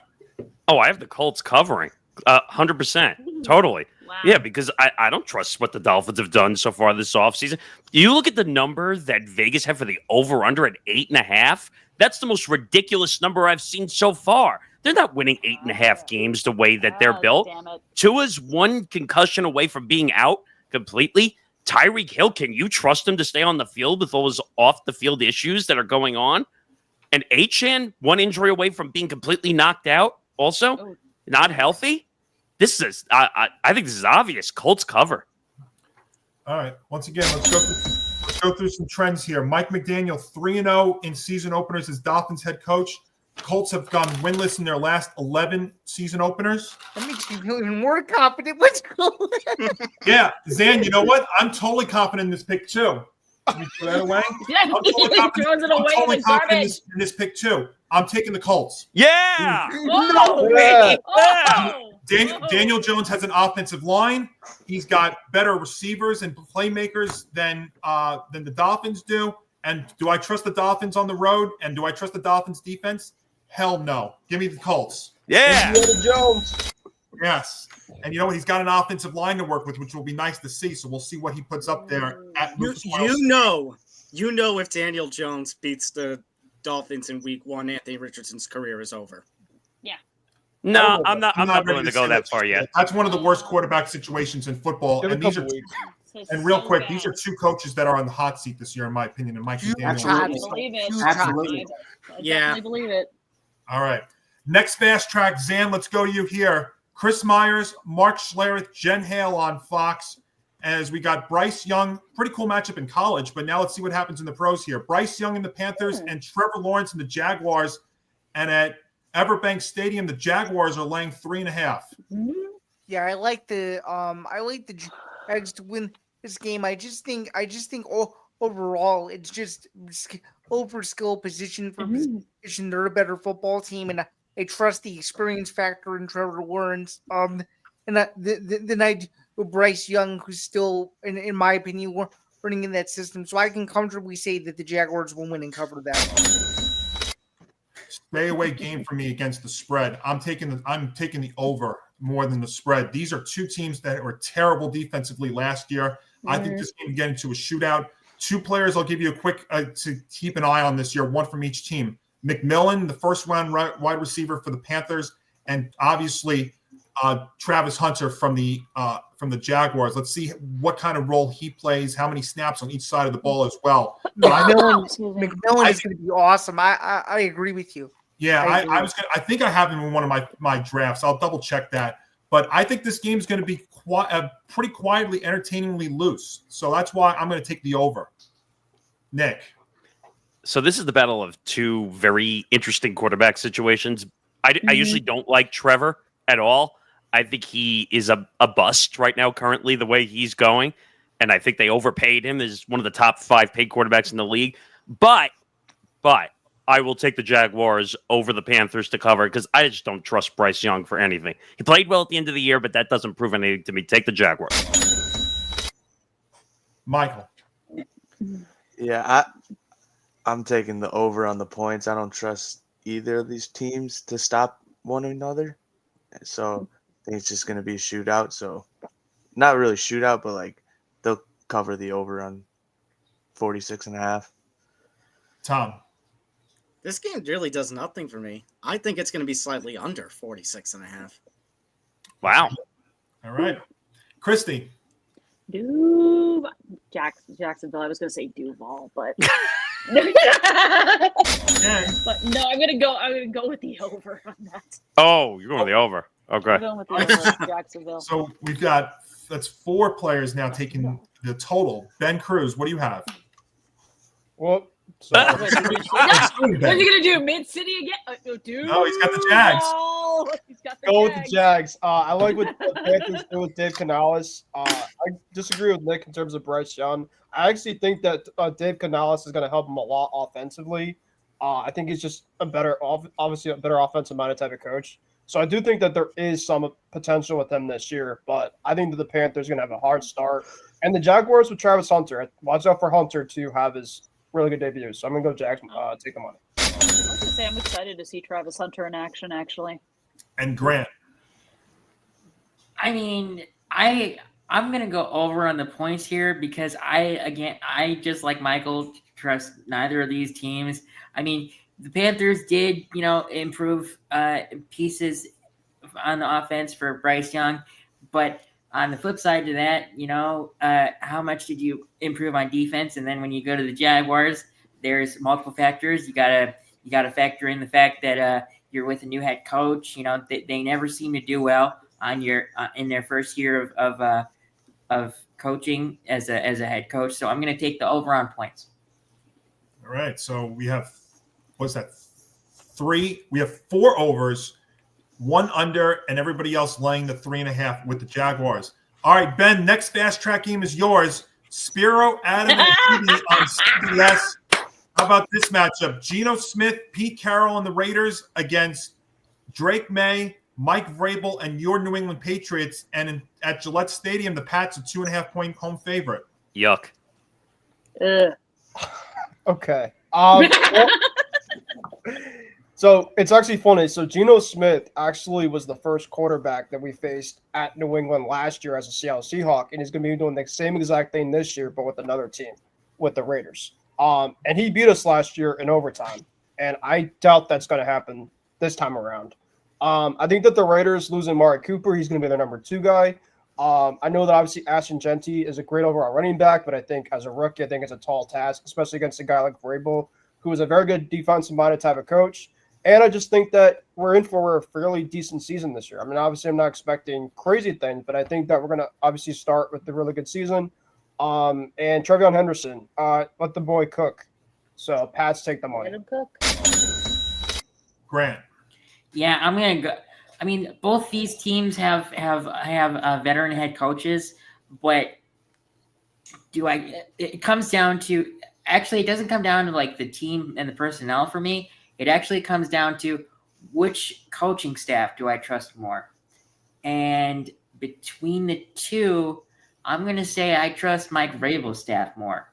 Oh, I have the Colts covering. 100%. Totally. Wow. Yeah, because I don't trust what the Dolphins have done so far this offseason. You look at the number that Vegas had for the over-under at 8.5. That's the most ridiculous number I've seen so far. They're not winning 8.5 games the way that they're built. Damn it. Tua's 1 concussion away from being out completely. Tyreek Hill, can you trust him to stay on the field with those off-the-field issues that are going on? And Achane, 1 injury away from being completely knocked out also. Oh. Not healthy. This is, I think this is obvious. Colts cover. All right. Once again, let's go through some trends here. Mike McDaniel, 3-0 in season openers as Dolphins head coach. Colts have gone winless in their last 11 season openers. That makes me feel even more confident. Let's go. Yeah, Zan, you know what? I'm totally confident in this pick too. You throw that away? Yeah, I'm he totally confident- throws it I'm away totally in the confident garbage. in this pick too. I'm taking the Colts. Yeah. Oh, Yeah. oh, Daniel Jones has an offensive line. He's got better receivers and playmakers than the Dolphins do. And do I trust the Dolphins on the road? And do I trust the Dolphins defense? Hell no. Give me the Colts. Yeah. Indiana Jones. Yes. And you know what? He's got an offensive line to work with, which will be nice to see. So we'll see what he puts up there at Lucas Oil You know, if Daniel Jones beats the Dolphins in Week 1, Anthony Richardson's career is over. No, I'm not ready willing to go say that far yet. That's one of the worst quarterback situations in football. Give it a And these are couple weeks. and real quick, these are two coaches that are on the hot seat this year, in my opinion. And Mike Huge Daniel. hot I believe it. Huge Absolutely. I Yeah. definitely believe it. All right. Next fast track, Zan, let's go to you here. Chris Myers, Mark Schlereth, Jen Hale on Fox. As we got Bryce Young, pretty cool matchup in college, but now let's see what happens in the pros here. Bryce Young in the Panthers and Trevor Lawrence in the Jaguars. And at Everbank Stadium, the Jaguars are laying 3.5. Yeah, I like the Jags to win this game. I just think overall it's just over skill position for position. They're a better football team, and I trust the experience factor in Trevor Lawrence. And then I do Bryce Young, who's still, in my opinion, running in that system. So I can comfortably say that the Jaguars will win and cover that. Stay away game for me against the spread. I'm taking the over more than the spread. These are two teams that were terrible defensively last year. I think this game will get into a shootout. Two players I'll give you a quick to keep an eye on this year, one from each team. McMillan, the first round wide receiver for the Panthers, and obviously Travis Hunter from the Jaguars. Let's see what kind of role he plays, how many snaps on each side of the ball as well. But McMillan is going to be awesome. I agree with you. Yeah, I think I have him in one of my drafts. I'll double check that. But I think this game is going to be pretty quietly, entertainingly loose. So that's why I'm going to take the over. Nick. So this is the battle of two very interesting quarterback situations. I usually don't like Trevor at all. I think he is a bust right now, currently, the way he's going. And I think they overpaid him as one of the top 5 paid quarterbacks in the league. But I will take the Jaguars over the Panthers to cover because I just don't trust Bryce Young for anything. He played well at the end of the year, but that doesn't prove anything to me. Take the Jaguars. Michael. Yeah, I'm taking the over on the points. I don't trust either of these teams to stop one another. So I think it's just going to be a shootout. So not really shootout, but like they'll cover the over on 46.5. Tom. This game really does nothing for me. I think it's going to be slightly under 46.5. Wow. All right. Christy. Jacksonville. I was going to say Duval, but Okay. but no, I'm going to go with the over on that. Oh, you're going with the over. Okay. I'm going with the over on Jacksonville. So we've got that's 4 players now taking the total. Ben Cruz, what do you have? Well, so What's he going to do? Mid-City again? Dude. No, he's got the Jags. Oh, he's got the go Jags. with the Jags. I like what the Panthers do with Dave Canales. I disagree with Nick in terms of Bryce Young. I actually think that Dave Canales is going to help him a lot offensively. I think he's just obviously a better offensive-minded type of coach. So I do think that there is some potential with him this year, but I think that the Panthers are going to have a hard start. And the Jaguars with Travis Hunter. Watch out for Hunter to have his really good debut. So I'm going to go Jags, take the money. I was going to say I'm excited to see Travis Hunter in action, actually. And Grant. I mean, I'm going to go over on the points here because I just like Michael trust neither of these teams. I mean, the Panthers did, improve pieces on the offense for Bryce Young, but on the flip side to that, how much did you improve on defense? And then when you go to the Jaguars, there's multiple factors. You gotta factor in the fact that you're with a new head coach. They never seem to do well on in their first year of coaching as a head coach. So I'm going to take the over on points. All right. So we have, what's that? 3. We have 4 overs, 1 under, and everybody else laying the 3.5 with the Jaguars. All right, Ben, next fast track game is yours. Spiro, Adam, and Phoebe on CBS. How about this matchup? Geno Smith, Pete Carroll, and the Raiders against Drake May, Mike Vrabel, and your New England Patriots. And at Gillette Stadium, the Pats are 2.5-point home favorite. Yuck. Okay. So it's actually funny. So Geno Smith actually was the first quarterback that we faced at New England last year as a Seattle Seahawk, and he's going to be doing the same exact thing this year, but with another team, with the Raiders. And he beat us last year in overtime, and I doubt that's going to happen this time around. I think that the Raiders losing Amari Cooper, he's going to be their number 2 guy. I know that obviously Ashton Genty is a great overall running back, but I think as a rookie, I think it's a tall task, especially against a guy like Vrabel, who is a very good defensive-minded type of coach. And I just think that we're in for a fairly decent season this year. I mean, obviously, I'm not expecting crazy things, but I think that we're going to obviously start with a really good season. And Trevion Henderson, let the boy cook. So Pats take the money. Let him cook. Grant. Yeah, I'm gonna go. I mean, both these teams have veteran head coaches, but it comes down to actually it doesn't come down to like the team and the personnel for me. It actually comes down to which coaching staff do I trust more, and between the two, I'm going to say I trust Mike Vrabel's staff more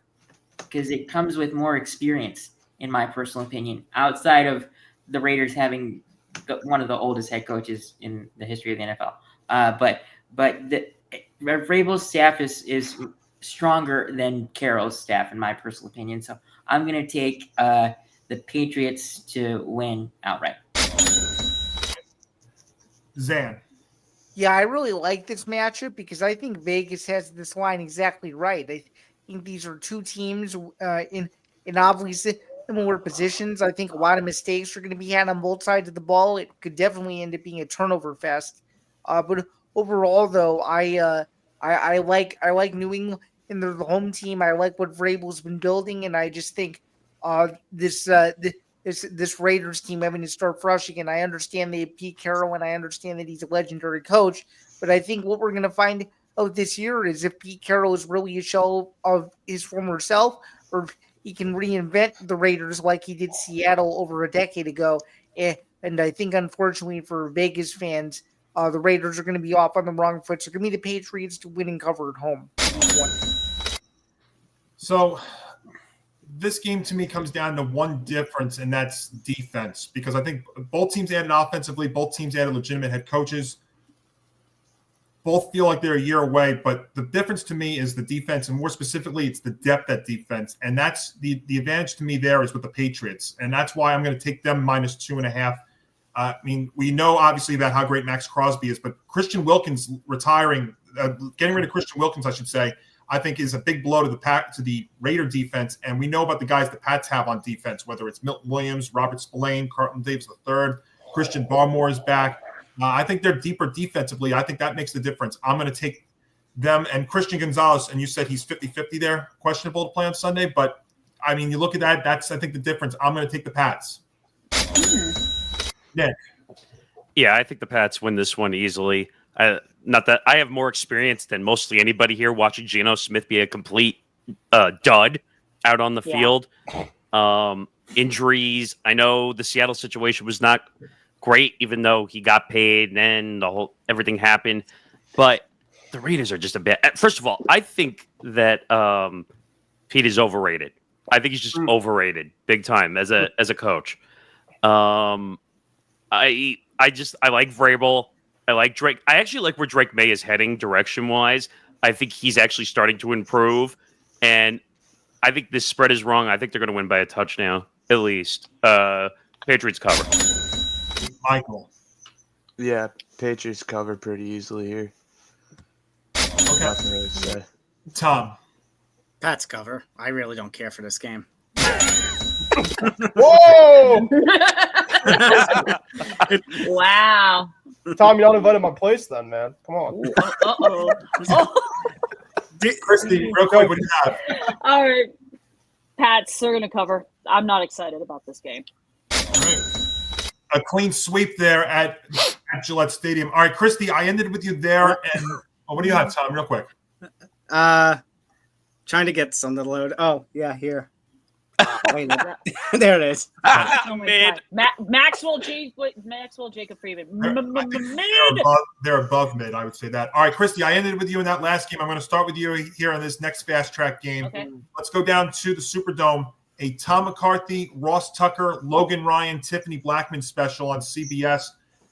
because it comes with more experience, in my personal opinion, outside of the Raiders having one of the oldest head coaches in the history of the NFL. But Vrabel's staff is stronger than Carroll's staff, in my personal opinion. So I'm going to take the Patriots to win outright. Zan. Yeah, I really like this matchup because I think Vegas has this line exactly right. I think these are two teams in obviously similar positions. I think a lot of mistakes are going to be had on both sides of the ball. It could definitely end up being a turnover fest. But overall, though, I like New England and they're the home team. I like what Vrabel's been building, and I just think this Raiders team having to start fresh again. I understand they have Pete Carroll, and I understand that he's a legendary coach. But I think what we're going to find out this year is if Pete Carroll is really a shell of his former self, or if he can reinvent the Raiders like he did Seattle over a decade ago. And I think, unfortunately for Vegas fans, the Raiders are going to be off on the wrong foot. So give me the Patriots to win and cover at home. So this game to me comes down to one difference, and that's defense. Because I think both teams added offensively, both teams added legitimate head coaches. Both feel like they're a year away, but the difference to me is the defense, and more specifically, it's the depth at defense. And that's the advantage to me there is with the Patriots. And that's why I'm going to take them minus 2.5. I mean, we know obviously about how great Max Crosby is, but Christian Wilkins retiring, getting rid of Christian Wilkins, I should say, I think is a big blow to the Raider defense. And we know about the guys the Pats have on defense, whether it's Milton Williams, Robert Spillane, Carlton Davis III, Christian Barmore is back. I think they're deeper defensively. I think that makes the difference. I'm going to take them and Christian Gonzalez, and you said he's 50-50 there, questionable to play on Sunday. But, I mean, you look at that, that's, I think, the difference. I'm going to take the Pats. Nick. Yeah, I think the Pats win this one easily. Not that I have more experience than mostly anybody here watching Geno Smith be a complete dud out on the field. Injuries. I know the Seattle situation was not great, even though he got paid and then everything happened. But the Raiders are just a bit. First of all, I think that Pete is overrated. I think he's just overrated big time as a coach. I like Vrabel. I like Drake. I actually like where Drake May is heading direction wise. I think he's actually starting to improve, and I think this spread is wrong. I think they're going to win by a touchdown at least. Patriots cover. Michael. Yeah, Patriots cover pretty easily here. Okay. Nothing really to say. Tom. Pats cover. I really don't care for this game. Whoa! Wow. Tom, you're not invited to my place then, man. Come on. Uh-oh. Oh. Christy, real quick, what do you have? All right. Pats, they're going to cover. I'm not excited about this game. All right. A clean sweep there at Gillette Stadium. All right, Christy, I ended with you there. And what do you have, Tom, real quick? Trying to get some to load. Oh, yeah, here. Wait, there it is. Oh my Mid. God. Maxwell Jacob Freeman. I think Mid. they're above mid. I would say that. All right, Christy, I ended with you in that last game. I'm going to start with you here on this next fast track game. Okay. Let's go down to the Superdome. A Tom McCarthy, Ross Tucker, Logan Ryan, Tiffany Blackman special on CBS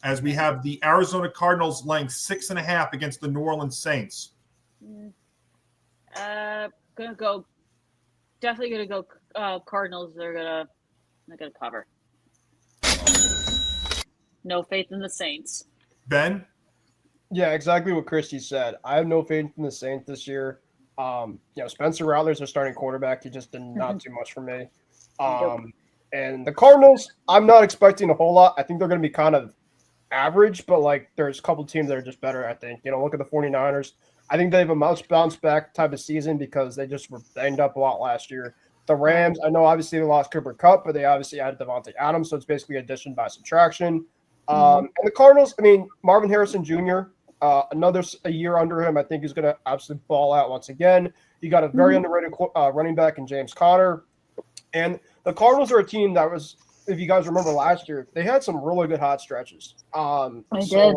as we have the Arizona Cardinals laying 6.5 against the New Orleans Saints. Definitely gonna go Cardinals. They're gonna cover. No faith in the Saints. Ben? Yeah, exactly what Christy said. I have no faith in the Saints this year. Spencer Rattler's their starting quarterback. He just did not do much for me. And the Cardinals, I'm not expecting a whole lot. I think they're going to be kind of average, but like there's a couple teams that are just better, I think. Look at the 49ers. I think they have a bounce back type of season because they just were banged up a lot last year. The Rams, I know obviously they lost Cooper Kupp, but they obviously added Devontae Adams, so it's basically addition by subtraction. And the Cardinals, Marvin Harrison Jr., another a year under him, I think he's going to absolutely ball out once again. You got a very underrated running back in James Conner. And the Cardinals are a team that was, if you guys remember last year, they had some really good hot stretches. They So did.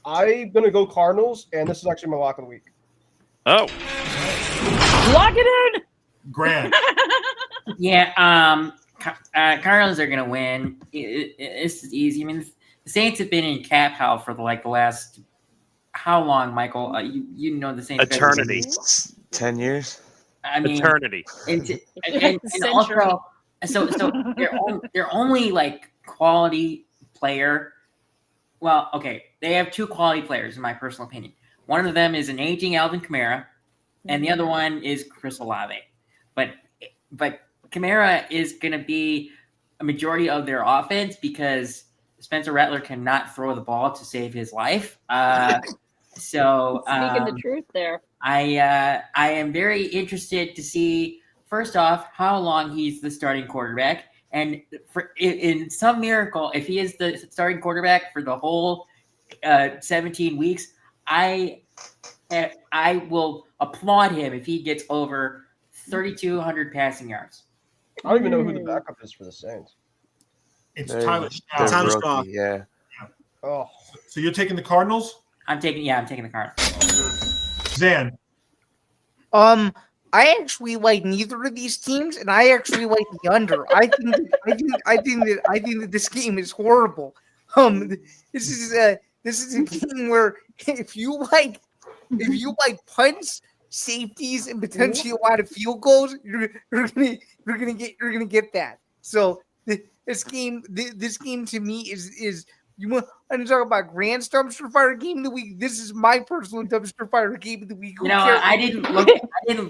I'm going to go Cardinals, and this is actually my lock of the week. Oh, Lock it in. Grant. Yeah, Cardinals are gonna win. This is easy. The Saints have been in cap hell for the last how long, Michael? You know the Saints. eternity. 10 years. Eternity. And also, so they're only quality player. Well, okay, they have two quality players in my personal opinion. One of them is an aging Alvin Kamara, and the other one is Chris Olave. But Kamara is going to be a majority of their offense because Spencer Rattler cannot throw the ball to save his life. So Speaking the truth there. I am very interested to see, first off, how long he's the starting quarterback. And in some miracle, if he is the starting quarterback for the whole 17 weeks, I will applaud him if he gets over 3,200 passing yards. I don't even know who the backup is for the Saints. It's They're- Tyler they're Shaw. Tyler rookie, Shaw. Yeah. Oh, So you're taking the Cardinals? I'm taking the Cardinals. Zan. I actually like neither of these teams, and I actually like the under. I think that this game is horrible. This is a game where if you like punts, safeties, and potentially a lot of field goals, you're gonna get that. So this game to me is you want to talk about Grant's dumpster fire game of the week. This is my personal dumpster fire game of the week. I didn't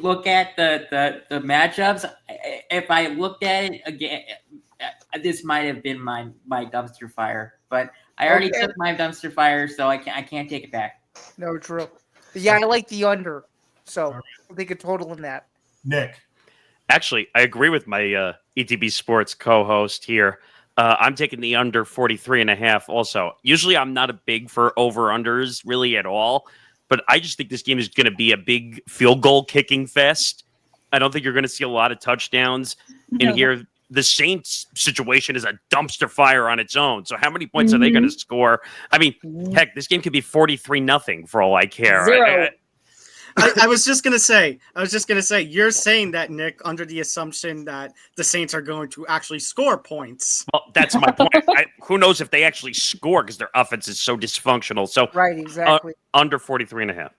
look at the matchups. If I looked at it again, this might have been my dumpster fire. But I already took my dumpster fire, so I can't take it back. No, true. But yeah, I like the under. So I'll take a total in that. Nick. Actually, I agree with my ETB Sports co-host here. I'm taking the under 43.5 also. Usually I'm not a big for over-unders really at all, but I just think this game is going to be a big field goal kicking fest. I don't think you're going to see a lot of touchdowns in here. The Saints situation is a dumpster fire on its own. So how many points are they going to score? Heck, this game could be 43-0 for all I care. Zero. I was just gonna say, you're saying that, Nick, under the assumption that the Saints are going to actually score points. Well, that's my point. Who knows if they actually score because their offense is so dysfunctional. So Right, exactly. under 43.5.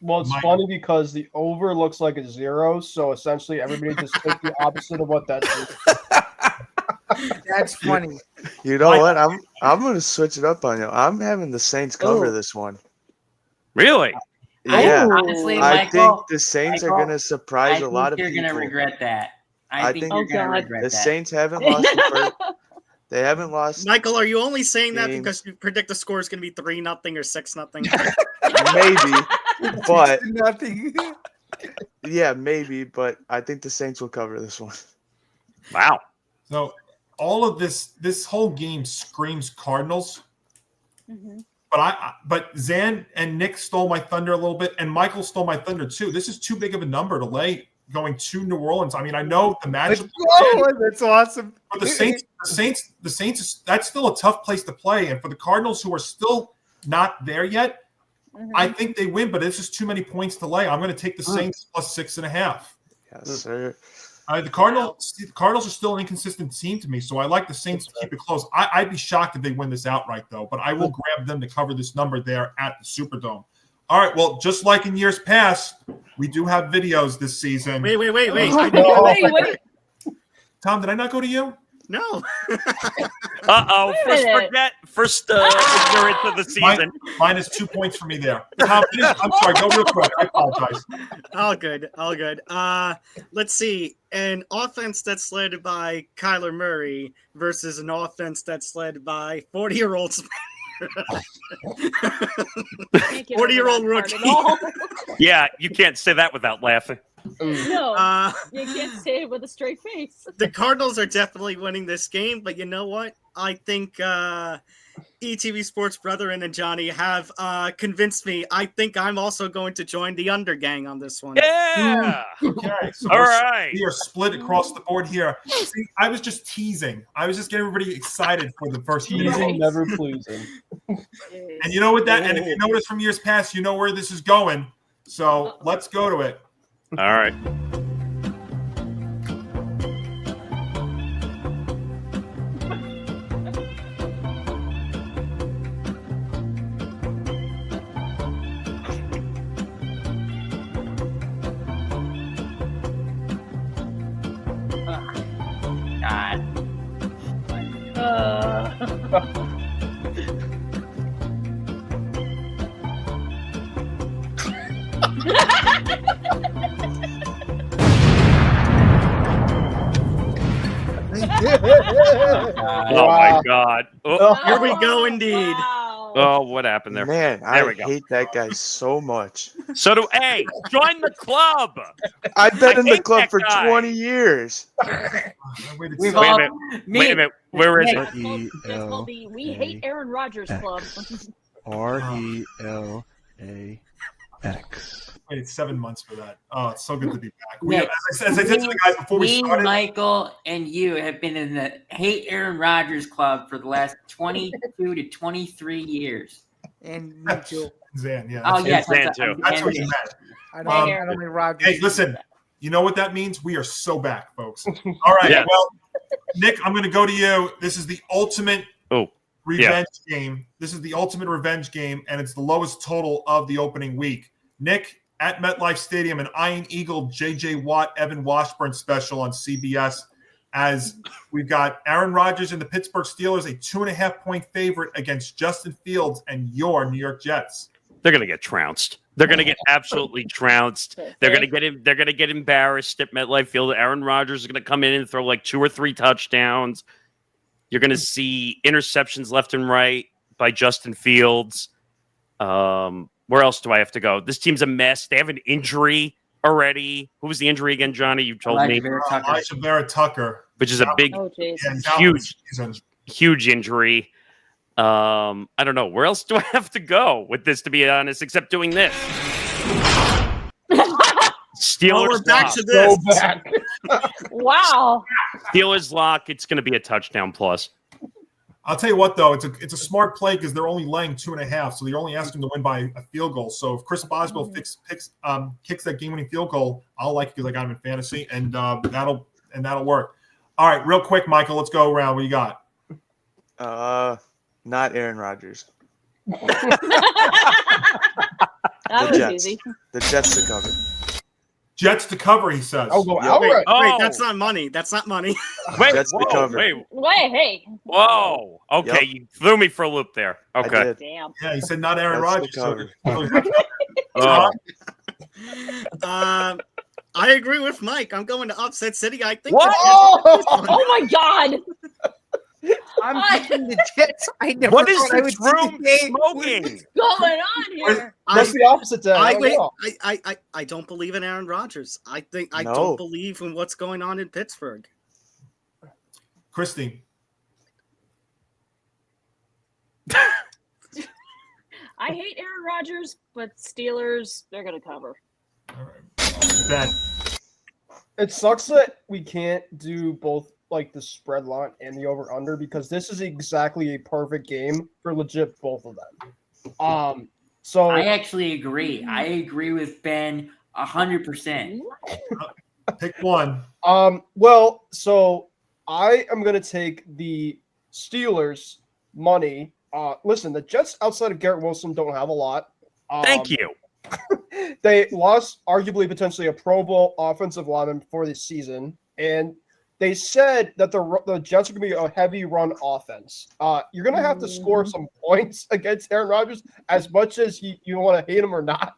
well, it's funny because the over looks like a 0, so essentially everybody just thinks the opposite of what that is. That's funny. You know what? I'm going to switch it up on you. I'm having the Saints cover this one. Really? Yeah. Honestly, I Michael, think the Saints are Michael, going to surprise a lot of you're people. going to regret that. I think think you're going to regret The that. Saints haven't lost the first. They haven't lost. Michael, are you only saying that Games. because you predict the score is going to be 3-0 or 6-0? Maybe, but Nothing. yeah, maybe. But I think the Saints will cover this one. Wow. So all of this whole game screams Cardinals, But Zan and Nick stole my thunder a little bit, and Michael stole my thunder too. This is too big of a number to lay going to New Orleans. I mean, I know the matchup. That's awesome. But the Saints. That's still a tough place to play, and for the Cardinals, who are still not there yet, I think they win. But it's just too many points to lay. I'm going to take the Saints plus 6.5. Yes, sir. The Cardinals are still an inconsistent team to me, so I like the Saints to keep it close. I'd be shocked if they win this outright, though. But I will grab them to cover this number there at the Superdome. All right. Well, just like in years past, we do have videos this season. Wait. Wait. Tom, did I not go to you? No. First ignorance of the season. Minus 2 points for me there. Tom, I'm sorry. Go real quick. I apologize. All good. Let's see. An offense that's led by Kyler Murray versus an offense that's led by 40-year-old 40-year-old rookie. Yeah, you can't say that without laughing. No, you can't say it with a straight face. The Cardinals are definitely winning this game, but you know what? I think ETB Sports Brethren and Johnny have convinced me. I think I'm also going to join the under gang on this one. Yeah. Okay. So All right. We are split across the board here. See, I was just teasing. I was just getting everybody excited for the first game. Teasing, never pleasing. And you know what that? And if you notice from years past, you know where this is going. So let's go to it. All right. Oh my God! Oh, Here we go, indeed. oh, what happened there? Man, There I we go. hate that guy so much. So do A. Join the club. I've been in the hate club that for guy. 20 years. Waited We've so- Wait a all minute. Wait a minute. Where is it? That's called the We Hate Aaron Rodgers Club. RELAX. Waited 7 months for that. Oh, it's so good to be back. Nick, As I said to the guys before we Me, started, Michael, and you have been in the Hate Aaron Rodgers Club for the last 22 to 23 years. And me too. Zan, yeah. Oh, that's- yes. Zan, too. That's what you meant. I don't Hey, like Rodgers. Hey, listen, you know what that means? We are so back, folks. All right. Yes. Well, Nick, I'm going to go to you. This is the ultimate Oh, revenge game. This is the ultimate revenge game, and it's the lowest total of the opening week. Nick, at MetLife Stadium, an Iron Eagle J.J. Watt, Evan Washburn special on CBS, as we've got Aaron Rodgers and the Pittsburgh Steelers, a 2.5-point favorite against Justin Fields and your New York Jets. they're gonna get trounced. They're gonna get absolutely trounced. They're gonna get They're gonna get embarrassed at MetLife Field. Aaron Rodgers is gonna come in and throw like 2 or 3 touchdowns. You're gonna see interceptions left and right by Justin Fields. Where else do I have to go? This team's a mess. They have an injury already. Who was the injury again, Johnny? You told me, Elijah Vera Tucker. which is a big, Oh, jeez. Yeah, huge, season. huge injury. I don't know. Where else do I have to go with this, to be honest, except doing this? Steelers Well, we're back lock. to this. Go back. Wow. Steelers lock. It's going to be a touchdown plus. I'll tell you what, though, it's a smart play because they're only laying 2.5, so you're only asking them to win by a field goal. So if Chris Boswell kicks that game-winning field goal, I'll like it because I got him in fantasy, and that'll work. All right, real quick, Michael, let's go around. What you got? Not Aaron Rodgers. That The was Jets. easy. The Jets to cover. Jets to cover, he says. I'll go Yeah. outright. Wait, that's not money. That's not money. Wait, Jets to whoa, cover. wait, Wait, hey. whoa. Okay, Yep. you threw me for a loop there. I Okay. did. Damn. Yeah, he said not Aaron Jets to Rodgers. cover. Oh, I agree with Mike. I'm going to upset City. I think. What? Oh my God. I'm picking the Jets. I never what is thought I would this see the room game. smoking? Going on here? That's the opposite to I, that. wait, know. I don't believe in Aaron Rodgers. I think I No. don't believe in what's going on in Pittsburgh. Christine. I hate Aaron Rodgers, but Steelers, they're going to cover. All right. Ben. It sucks that we can't do both like the spread line and the over under because this is exactly a perfect game for legit both of them. So I actually agree. I agree with Ben 100%. Pick one. Well, so I am gonna take the Steelers money. Listen, the Jets outside of Garrett Wilson don't have a lot. Thank you. They lost arguably potentially a Pro Bowl offensive lineman for this season, and they said that the Jets are going to be a heavy run offense. You're going to have to score some points against Aaron Rodgers, as much as you want to hate him or not.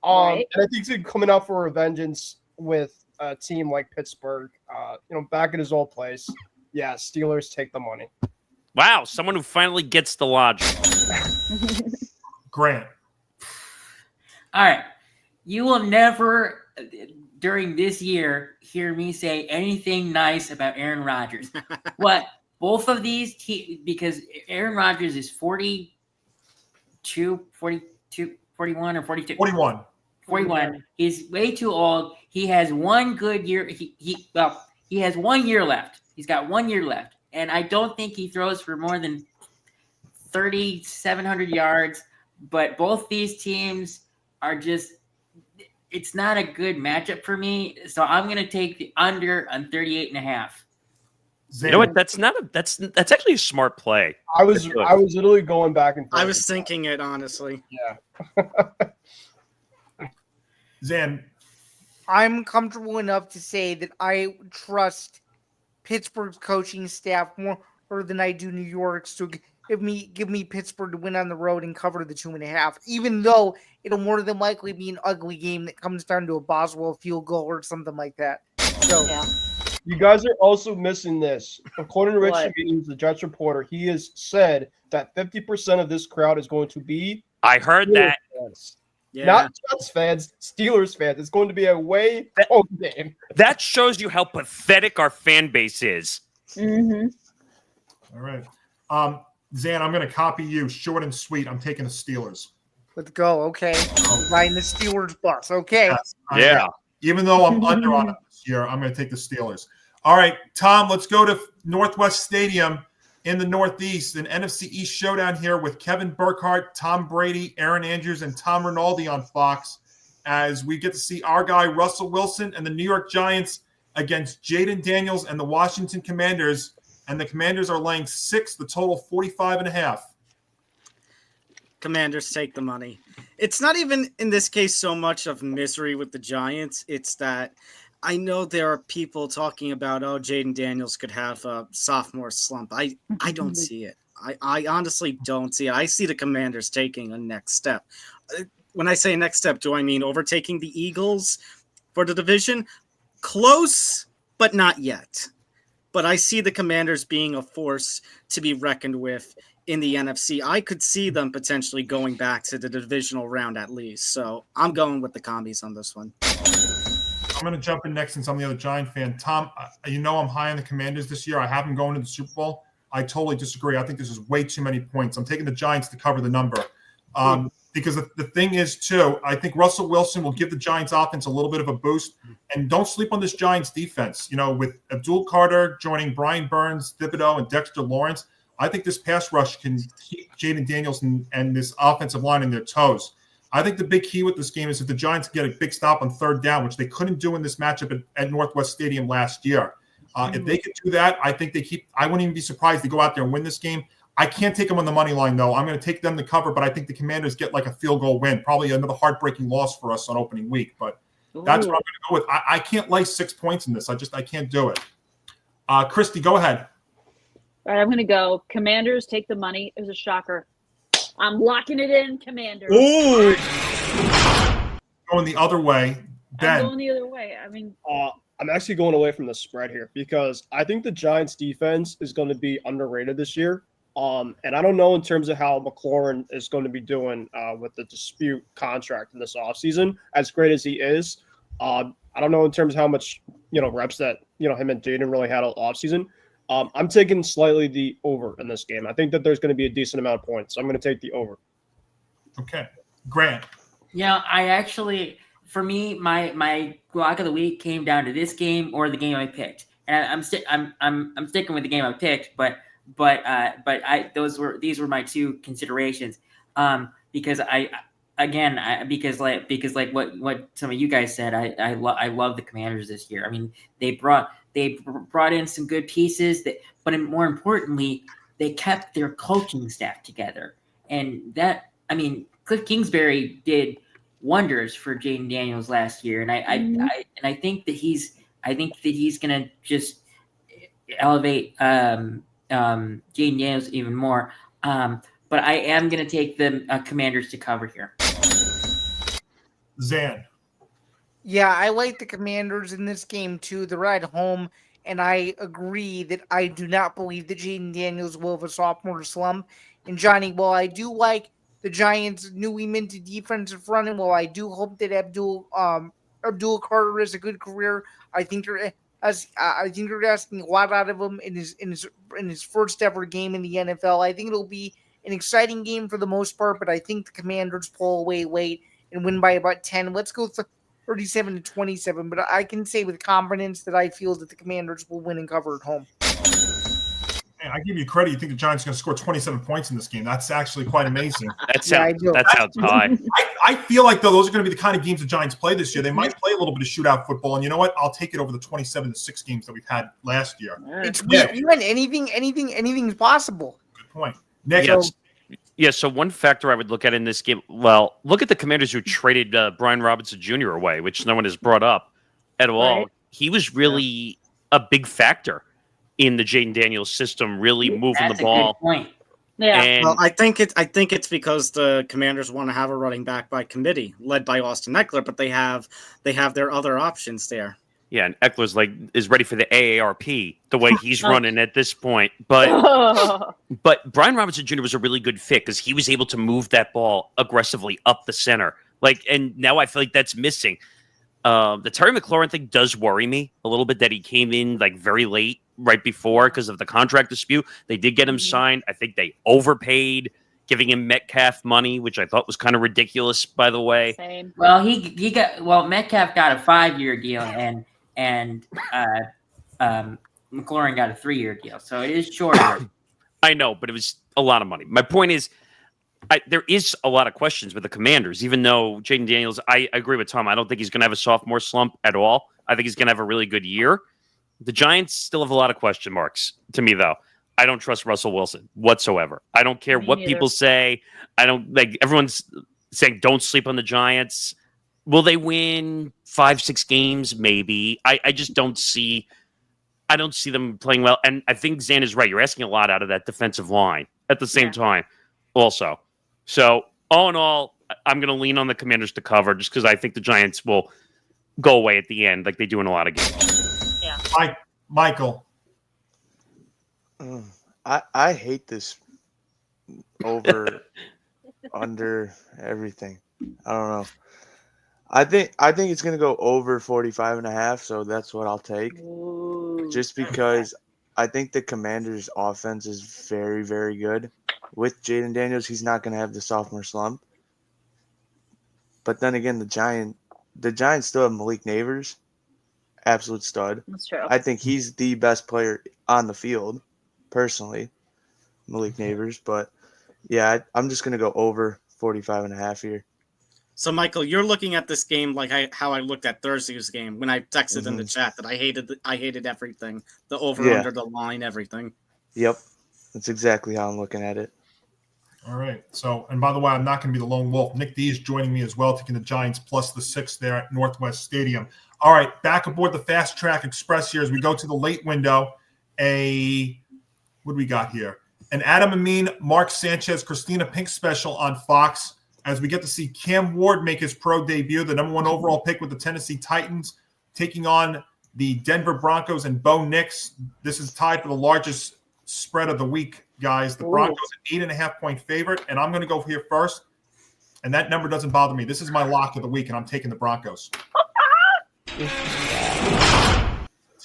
Right. And I think he's coming out for a vengeance with a team like Pittsburgh, back at his old place. Yeah, Steelers take the money. Wow, someone who finally gets the logic. Grant. All right. You will never, during this year, hear me say anything nice about Aaron Rodgers. What? Both of these, because Aaron Rodgers is 42, 41, or 42? 41. 41. He's way too old. He has one good year. He has 1 year left. He's got 1 year left. And I don't think he throws for more than 3,700 yards. But both these teams are just, it's not a good matchup for me. So I'm going to take the under on 38.5. You know what? That's actually a smart play. I was literally going back and forth. I was thinking it, honestly. Yeah. Zan. I'm comfortable enough to say that I trust Pittsburgh's coaching staff more than I do New York's to give me Pittsburgh to win on the road and cover the 2.5, even though it'll more than likely be an ugly game that comes down to a Boswell field goal or something like that. So Yeah. You guys are also missing this. According to Rich What? Means, the Jets reporter, he has said that 50% of this crowd is going to be I heard that. fans. Yeah. Not Jets fans, Steelers fans. It's going to be a way home game. That shows you how pathetic our fan base is. Mm-hmm. All right. Zan, I'm going to copy you. Short and sweet. I'm taking the Steelers. let's go. Okay. Riding the Steelers bus. Okay. Yes, Yeah. Even though I'm under on it this year, I'm going to take the Steelers. All right, Tom, let's go to Northwest Stadium in the Northeast, an NFC East showdown here with Kevin Burkhardt, Tom Brady, Aaron Andrews, and Tom Rinaldi on Fox, as we get to see our guy Russell Wilson and the New York Giants against Jaden Daniels and the Washington Commanders. And the Commanders are laying 6, the total 45.5. Commanders take the money. It's not even in this case so much of misery with the Giants. It's that I know there are people talking about, oh, Jaden Daniels could have a sophomore slump. I don't see it. I honestly don't see it. I see the Commanders taking a next step. When I say next step, do I mean overtaking the Eagles for the division? Close, but not yet. But I see the Commanders being a force to be reckoned with in the NFC. I could see them potentially going back to the divisional round at least. So I'm going with the Commies on this one. I'm going to jump in next since I'm the other Giant fan. Tom, you know I'm high on the Commanders this year. I have them going to the Super Bowl. I totally disagree. I think this is way too many points. I'm taking the Giants to cover the number. Because the thing is, too, I think Russell Wilson will give the Giants offense a little bit of a boost. And don't sleep on this Giants defense. You know, with Abdul Carter joining Brian Burns, Thibodeau, and Dexter Lawrence, I think this pass rush can keep Jaden Daniels and this offensive line in their toes. I think the big key with this game is if the Giants get a big stop on third down, which they couldn't do in this matchup at Northwest Stadium last year. If they could do that, I think I wouldn't even be surprised to go out there and win this game. I can't take them on the money line, though. I'm going to take them to cover, but I think the Commanders get like a field goal win. Probably another heartbreaking loss for us on opening week, but that's what I'm going to go with. I can't lay 6 points in this. I can't do it. Christy, go ahead. All right, I'm going to go. Commanders take the money. It was a shocker. I'm locking it in, Commanders. Ooh. Going the other way. Ben. I'm going the other way. I mean, I'm actually going away from the spread here because I think the Giants defense is going to be underrated this year. And I don't know in terms of how McLaurin is going to be doing with the dispute contract in this offseason, as great as he is. I don't know in terms of how much, reps that, him and Jaden really had all offseason. I'm taking slightly the over in this game. I think that there's going to be a decent amount of points. So I'm going to take the over. Okay. Grant. Yeah, I actually, for me, my lock of the week came down to this game or the game I picked, and I'm sticking with the game I picked, but these were my two considerations, because because what some of you guys said, I love the Commanders this year. I mean, they brought in some good pieces but more importantly, they kept their coaching staff together, and that, I mean, Cliff Kingsbury did wonders for Jaden Daniels last year, and I think that he's gonna just elevate Jaden Daniels even more. But I am gonna take the Commanders to cover here. Zan. Yeah, I like the Commanders in this game too. They're at home, and I agree that I do not believe that Jaden Daniels will have a sophomore slump. And Johnny, while I do like the Giants' newly minted defensive front, and while I do hope that Abdul Carter has a good career, I think they're asking a lot out of him in his first ever game in the NFL. I think it'll be an exciting game for the most part, but I think the Commanders pull away late and win by about 10. Let's go 37-27, but I can say with confidence that I feel that the Commanders will win and cover at home. Man, I give you credit. You think the Giants are going to score 27 points in this game? That's actually quite amazing. That sounds high. I feel like, though, those are going to be the kind of games the Giants play this year. They might play a little bit of shootout football, and you know what? I'll take it over the 27-6 games that we've had last year. It's weird. Anything's possible. Good point. Nick. Yes. Yeah, so one factor I would look at in this game, well, look at the Commanders who traded Brian Robinson Jr. away, which no one has brought up at all. Right. He was really a big factor in the Jaden Daniels system, really moving That's the ball. a good point. Yeah. And Well, I think it's because the Commanders want to have a running back by committee, led by Austin Eckler, but they have their other options there. yeah, and Eckler's is ready for the AARP the way he's running at this point. But Brian Robinson Jr. was a really good fit because he was able to move that ball aggressively up the center. And now I feel like that's missing. The Terry McLaurin thing does worry me a little bit, that he came in very late, right before, because of the contract dispute. They did get him signed. I think they overpaid, giving him Metcalf money, which I thought was kind of ridiculous, by the way. Same. Well, Metcalf got a 5-year deal, and McLaurin got a 3-year deal, so it is shorter. I know, but it was a lot of money. My point is, there is a lot of questions with the Commanders, even though Jaden Daniels, I agree with Tom. I don't think he's going to have a sophomore slump at all. I think he's going to have a really good year. The Giants still have a lot of question marks to me, though. I don't trust Russell Wilson whatsoever. I don't care what people say. I don't everyone's saying don't sleep on the Giants. Will they win 5-6 games? Maybe. I just don't see. I don't see them playing well. And I think Zan is right. You're asking a lot out of that defensive line at the same time, also. So all in all, I'm going to lean on the Commanders to cover, just because I think the Giants will go away at the end, like they do in a lot of games. Yeah. Michael. I hate this over under everything. I don't know. I think it's gonna go over 45.5, so that's what I'll take. Ooh. Just because I think the Commanders' offense is very, very good. With Jaden Daniels, he's not gonna have the sophomore slump. But then again, the Giants still have Malik Neighbors, absolute stud. That's true. I think he's the best player on the field, personally, Malik Neighbors. But yeah, I'm just gonna go over 45.5 here. So, Michael, you're looking at this game like how I looked at Thursday's game when I texted in the chat that I hated everything, the over, under, the line, everything. Yep, that's exactly how I'm looking at it. All right. So, and by the way, I'm not going to be the lone wolf. Nick D is joining me as well, taking the Giants plus the 6 there at Northwest Stadium. All right, back aboard the Fast Track Express here as we go to the late window. What do we got here? An Adam Amin, Mark Sanchez, Christina Pink special on Fox, as we get to see Cam Ward make his pro debut, the number 1 overall pick with the Tennessee Titans, taking on the Denver Broncos and Bo Nix. This is tied for the largest spread of the week, guys. The Broncos an 8.5-point favorite, and I'm going to go here first, and that number doesn't bother me. This is my lock of the week, and I'm taking the Broncos.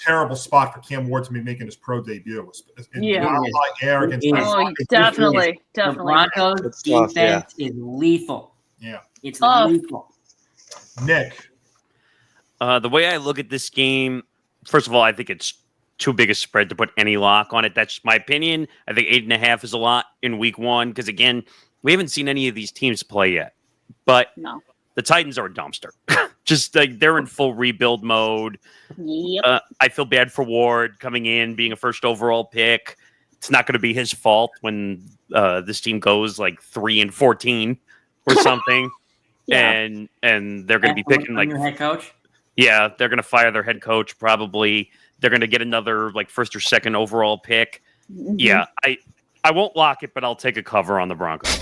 terrible spot for Cam Ward to be making his pro debut. In Yeah. Mile High Air against It the is. Oh, Broncos. definitely, The definitely. Broncos It's tough, defense is lethal. Yeah. It's Oh. lethal. Nick. The way I look at this game, first of all, I think it's too big a spread to put any lock on it. That's my opinion. I think 8.5 is a lot in week one because, again, we haven't seen any of these teams play yet. But No. the Titans are a dumpster. Just like they're in full rebuild mode. Yep. I feel bad for Ward coming in, being a first overall pick. It's not going to be his fault when this team goes like 3-14 or something. Yeah. And they're going to be picking like your head coach. yeah, they're going to fire their head coach probably. They're going to get another like first or second overall pick. Mhm. Yeah, I won't lock it, but I'll take a cover on the Broncos.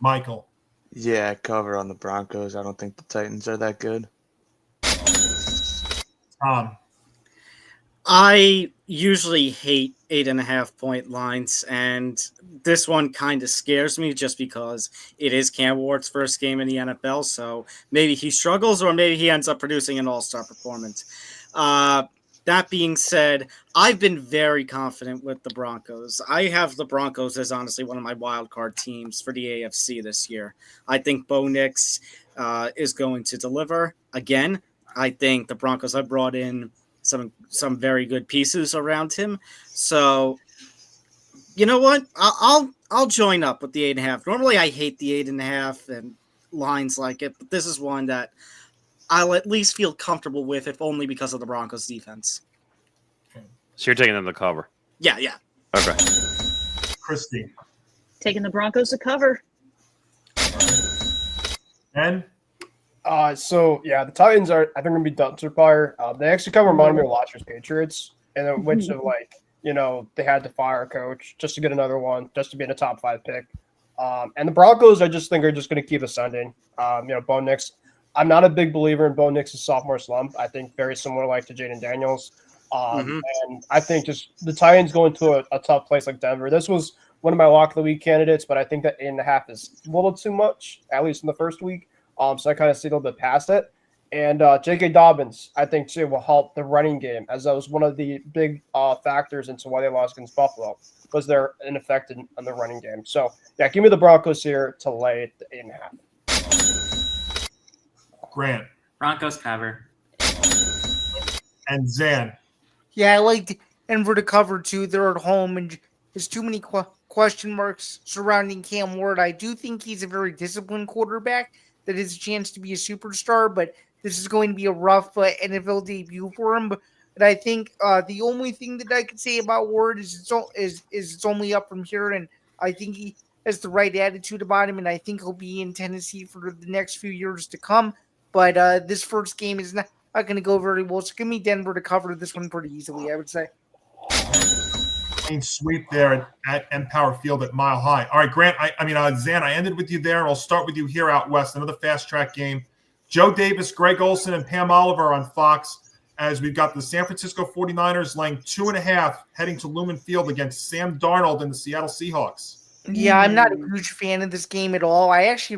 Michael. Yeah, cover on the Broncos. I don't think the Titans are that good. Tom. I usually hate 8.5 point lines, and this one kind of scares me just because it is Cam Ward's first game in the NFL. So maybe he struggles, or maybe he ends up producing an all-star performance. That being said, I've been very confident with the Broncos. I have the Broncos as honestly one of my wild card teams for the AFC this year. I think Bo Nix is going to deliver again. I think the Broncos have brought in some very good pieces around him. So, you know what? I'll join up with the 8.5. Normally, I hate the 8.5 and lines like it, but this is one that I'll at least feel comfortable with, if only because of the Broncos' defense. So you're taking them to cover. Yeah. Okay. Christy. Taking the Broncos to cover. And So yeah, the Titans are, I think, gonna be dumpster fire. They actually kind of remind me of last year's Patriots, and which of like, they had to fire a coach just to get another one, just to be in a top 5 pick. And the Broncos, I just think, are just going to keep ascending. Bo Nix. I'm not a big believer in Bo Nix's sophomore slump. I think very similar like to Jaden Daniels. And I think just the Titans going to a tough place like Denver. This was one of my lock of the week candidates, but I think that 8.5 is a little too much, at least in the first week. So I kind of see a little bit past it. And J.K. Dobbins, I think, too, will help the running game, as that was one of the big factors into why they lost against Buffalo, was they're ineffective on the running game. So, yeah, give me the Broncos here to lay the 8.5. Grant. Broncos cover. And Zan. Yeah, I like Denver to cover too. They're at home, and there's too many question marks surrounding Cam Ward. I do think he's a very disciplined quarterback that has a chance to be a superstar, but this is going to be a rough NFL debut for him. But I think the only thing that I could say about Ward is it's only up from here, and I think he has the right attitude about him, and I think he'll be in Tennessee for the next few years to come. But this first game is not going to go very well, so give me Denver to cover this one pretty easily, I would say. Clean sweep there at Empower Field at Mile High. All right, Grant, Zan, I ended with you there, and I'll start with you here out west. Another fast-track game. Joe Davis, Greg Olson, and Pam Oliver on Fox, as we've got the San Francisco 49ers laying 2.5 heading to Lumen Field against Sam Darnold and the Seattle Seahawks. Yeah, I'm not a huge fan of this game at all. I actually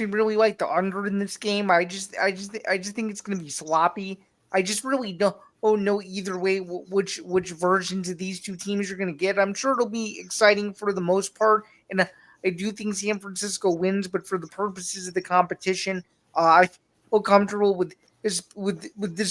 really like the under in this game. I just think it's going to be sloppy. I just really don't know either way which versions of these two teams you're going to get. I'm sure it'll be exciting for the most part, and I do think San Francisco wins. But for the purposes of the competition, I feel comfortable with this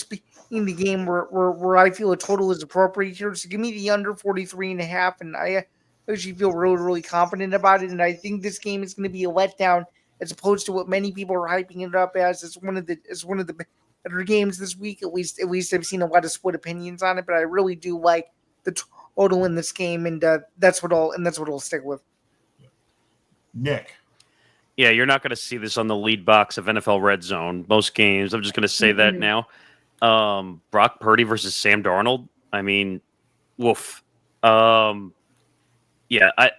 being the game where I feel a total is appropriate here. So give me the under 43.5, and I actually feel really, really confident about it. And I think this game is going to be a letdown as opposed to what many people are hyping it up as. It's one of the better games this week. At least I've seen a lot of split opinions on it, but I really do like the total in this game, and that's what I'll stick with. Nick. Yeah, you're not going to see this on the lead box of NFL Red Zone most games. I'm just going to say that now. Brock Purdy versus Sam Darnold. I mean, woof. Yeah, I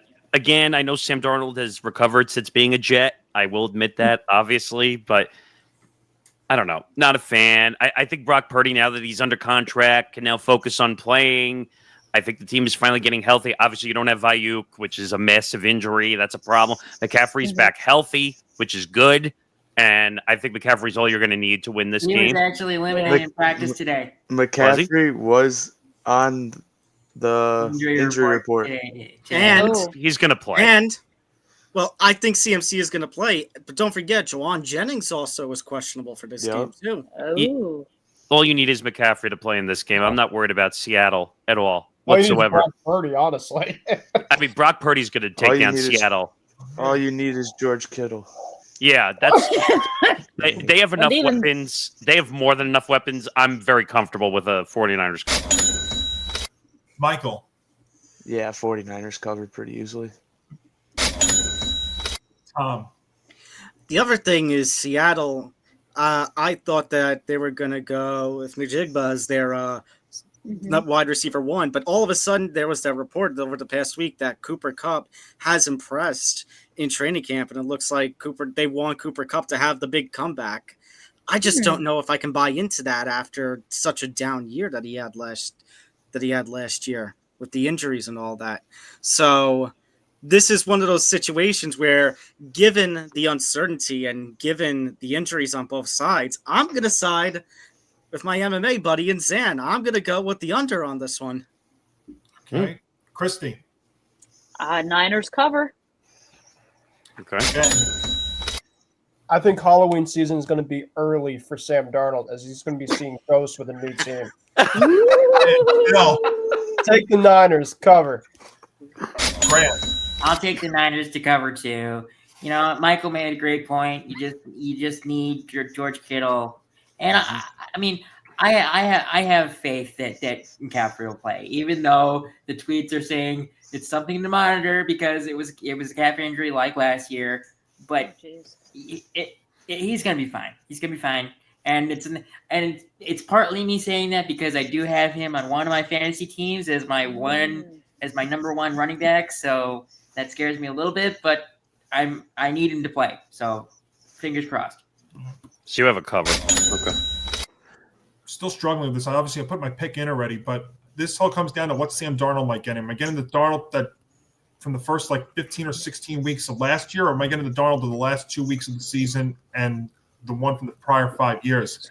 know Sam Darnold has recovered since being a Jet. I will admit that, obviously, but I don't know. Not a fan. I think Brock Purdy, now that he's under contract, can now focus on playing. I think the team is finally getting healthy. Obviously, you don't have Ayuk, which is a massive injury. That's a problem. McCaffrey's back healthy, which is good. And I think McCaffrey's all you're going to need to win this He game. was actually limited Like- in practice today. McCaffrey was on the injury report. today. And Oh. He's going to play. And, well, I think CMC is going to play, but don't forget, Jawan Jennings also was questionable for this Yep. game, too. Oh. All you need is McCaffrey to play in this game. I'm not worried about Seattle at all All you need is whatsoever. Brock Purdy, honestly. I mean, Brock Purdy's going to All take you down need is- Seattle. All you need is George Kittle. Yeah, that's they have enough even- weapons. They have more than enough weapons. I'm very comfortable with a 49ers cover. Michael. Yeah, 49ers covered pretty easily. The other thing is Seattle. I thought that they were going to go with Najigba as their not wide receiver one, but all of a sudden there was that report over the past week that Cooper Kupp has impressed in training camp, and it looks like they want Cooper Kupp to have the big comeback. I just don't know if I can buy into that after such a down year that he had last year with the injuries and all that. So this is one of those situations where, given the uncertainty and given the injuries on both sides, I'm going to side with my MMA buddy and Zan. I'm going to go with the under on this one. Okay. Christy. Niners cover. Okay. Ben. I think Halloween season is going to be early for Sam Darnold as he's going to be seeing ghosts with a new team. Bill. Take the Niners cover. Grant. I'll take the Niners to cover too. You know, Michael made a great point. You just need your George Kittle, and I mean, I have faith that McCaffrey will play, even though the tweets are saying it's something to monitor because it was a calf injury like last year, but he's gonna be fine. He's gonna be fine, and it's partly me saying that because I do have him on one of my fantasy teams as my number one running back, so that scares me a little bit, but I need him to play. So fingers crossed. So you have a cover. Okay. Still struggling with this. I put my pick in already, but this all comes down to what Sam Darnold might get. Am I getting the Darnold that from the first 15 or 16 weeks of last year, or am I getting the Darnold of the last 2 weeks of the season and the one from the prior 5 years?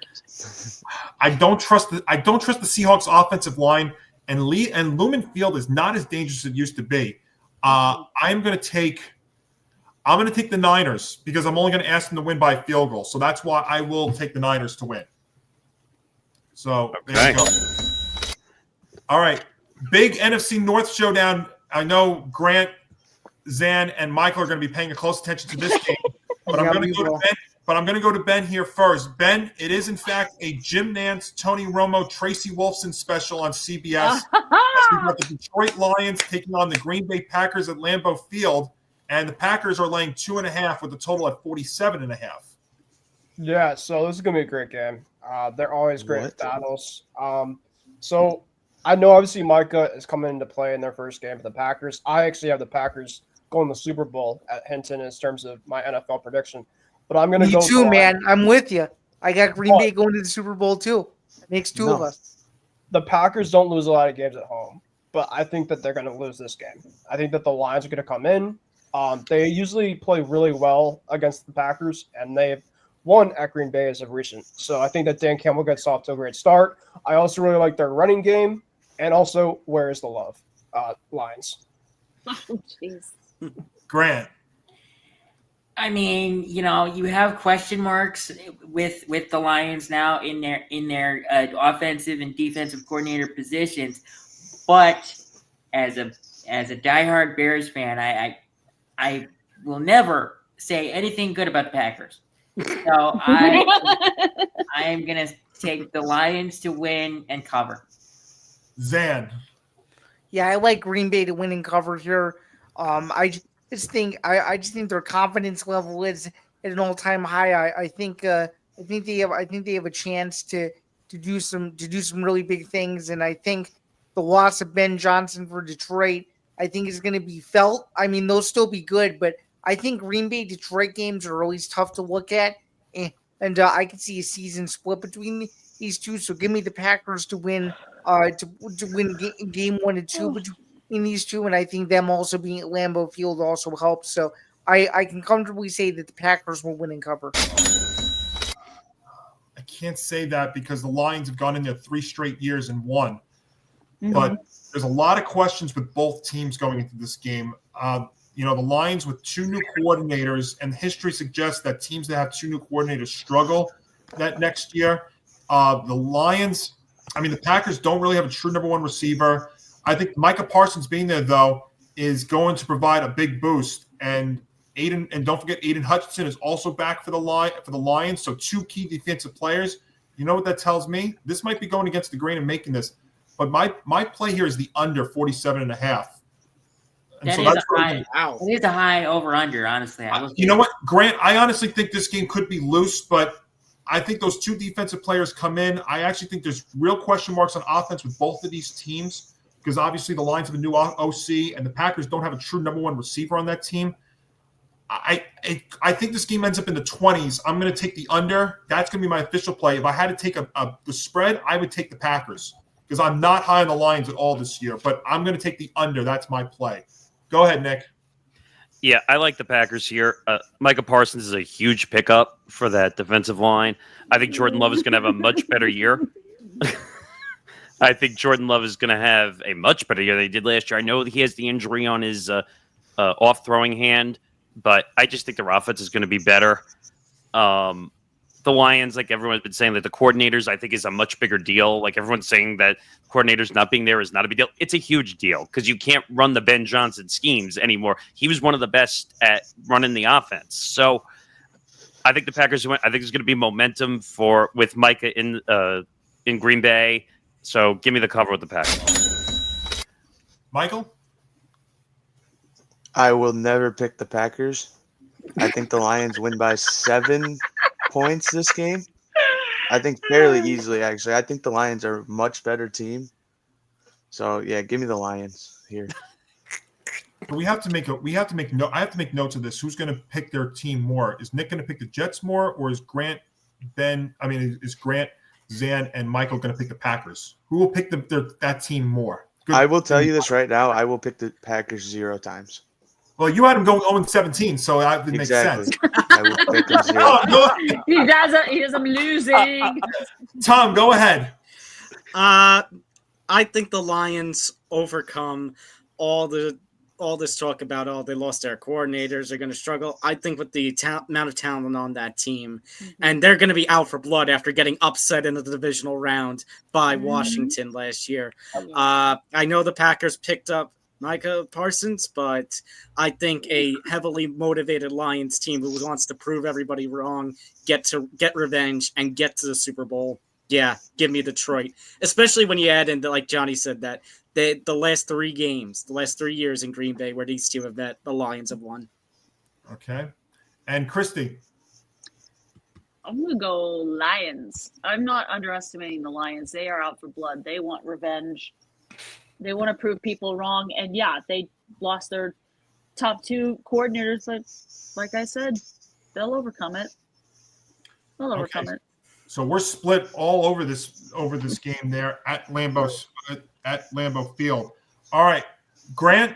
I don't trust the Seahawks offensive line, and Lumen Field is not as dangerous as it used to be. I'm going to take the Niners because I'm only going to ask them to win by a field goal. So that's why I will take the Niners to win. So there you go. All right. Big NFC North showdown. I know Grant, Zan, and Michael are going to be paying close attention to this game. But I'm going to go to Ben. But I'm going to go to Ben here first. Ben, it is in fact a Jim Nantz, Tony Romo, Tracy Wolfson special on CBS. We've got the Detroit Lions taking on the Green Bay Packers at Lambeau Field, and the Packers are laying 2.5 with a total at 47.5. Yeah, so this is going to be a great game. They're always great battles. So I know obviously Micah is coming into play in their first game for the Packers. I actually have the Packers going to the Super Bowl at Hinton in terms of my NFL prediction. But I'm going to go. Me too, man. I'm with you. I got Green Bay going to the Super Bowl too. It makes two of us. The Packers don't lose a lot of games at home, but I think that they're going to lose this game. I think that the Lions are going to come in. They usually play really well against the Packers, and they've won at Green Bay as of recent. So I think that Dan Campbell gets off to a great start. I also really like their running game, and also where is the love? Lions. Jeez. Grant. I mean, you know, you have question marks with the Lions now in their offensive and defensive coordinator positions, but as a diehard Bears fan, I will never say anything good about the Packers. So I am gonna take the Lions to win and cover. Zan. Yeah, I like Green Bay to win and cover here. I just think their confidence level is at an all-time high. I think they have a chance to do some really big things, and I think the loss of Ben Johnson for Detroit, I think, is going to be felt. I mean, they'll still be good, but I think Green Bay Detroit games are always tough to look at, and I can see a season split between these two. So give me the Packers to win game 1 and 2 between these two, and I think them also being at Lambeau Field also helps. So I can comfortably say that the Packers will win and cover. I can't say that because the Lions have gone in there 3 straight years and won. Mhm. But there's a lot of questions with both teams going into this game. The Lions with 2 new coordinators, and history suggests that teams that have 2 new coordinators struggle that next year. The Packers don't really have a true number 1 receiver. I think Micah Parsons being there, though, is going to provide a big boost. And don't forget, Aiden Hutchinson is also back for the Lions. So 2 key defensive players. You know what that tells me? This might be going against the grain of making this. But my play here is the under 47.5. And That so is that's a high. Wow. It is a high over/under. Honestly, you know what, Grant? I honestly think this game could be loose, but I think those 2 defensive players come in. I actually think there's real question marks on offense with both of these teams because obviously the Lions have a new OC and the Packers don't have a true number 1 receiver on that team. I think this game ends up in the 20s. I'm going to take the under. That's going to be my official play. If I had to take the spread, I would take the Packers because I'm not high on the Lions at all this year. But I'm going to take the under. That's my play. Go ahead, Nick. Yeah, I like the Packers here. Micah Parsons is a huge pickup for that defensive line. I think Jordan Love is going to have a much better year. I think Jordan Love is going to have a much better year than he did last year. I know that he has the injury on his off-throwing hand, but I just think their offense is going to be better. The Lions, like everyone's been saying, that the coordinators, I think, is a much bigger deal. Like everyone's saying that coordinators not being there is not a big deal. It's a huge deal because you can't run the Ben Johnson schemes anymore. He was one of the best at running the offense. So I think the Packers win. I think there's going to be momentum with Micah in Green Bay. So give me the cover with the Packers. Michael? I will never pick the Packers. I think the Lions win by 7 points this game. I think fairly easily, actually. I think the Lions are a much better team. So yeah, give me the Lions here. I have to make notes of this. Who's going to pick their team more? Is Nick going to pick the Jets more, or is Grant, Zan, and Michael going to pick the Packers? Who will pick that team more? Good. I will tell you this right now. I will pick the Packers 0 times. Well, you had him going 0-17, so that would make sense. I will pick them 0. He does. I'm losing. Tom, go ahead. I think the Lions overcome all this talk about they lost their coordinators, they're going to struggle. I think with the amount of talent on that team, and they're going to be out for blood after getting upset in the divisional round by Washington last year. I know the Packers picked up Micah Parsons, but I think a heavily motivated Lions team who wants to prove everybody wrong, get revenge, and get to the Super Bowl. Yeah, give me Detroit. Especially when you add in, like Johnny said, that the last 3 games, the last 3 years in Green Bay where these two have met, the Lions have won. Okay. And Christy? I'm going to go Lions. I'm not underestimating the Lions. They are out for blood. They want revenge. They want to prove people wrong. And, yeah, they lost their top 2 coordinators. But, like I said, they'll overcome it. They'll overcome it. So we're split all over this game there at Lambeau Field. All right, Grant,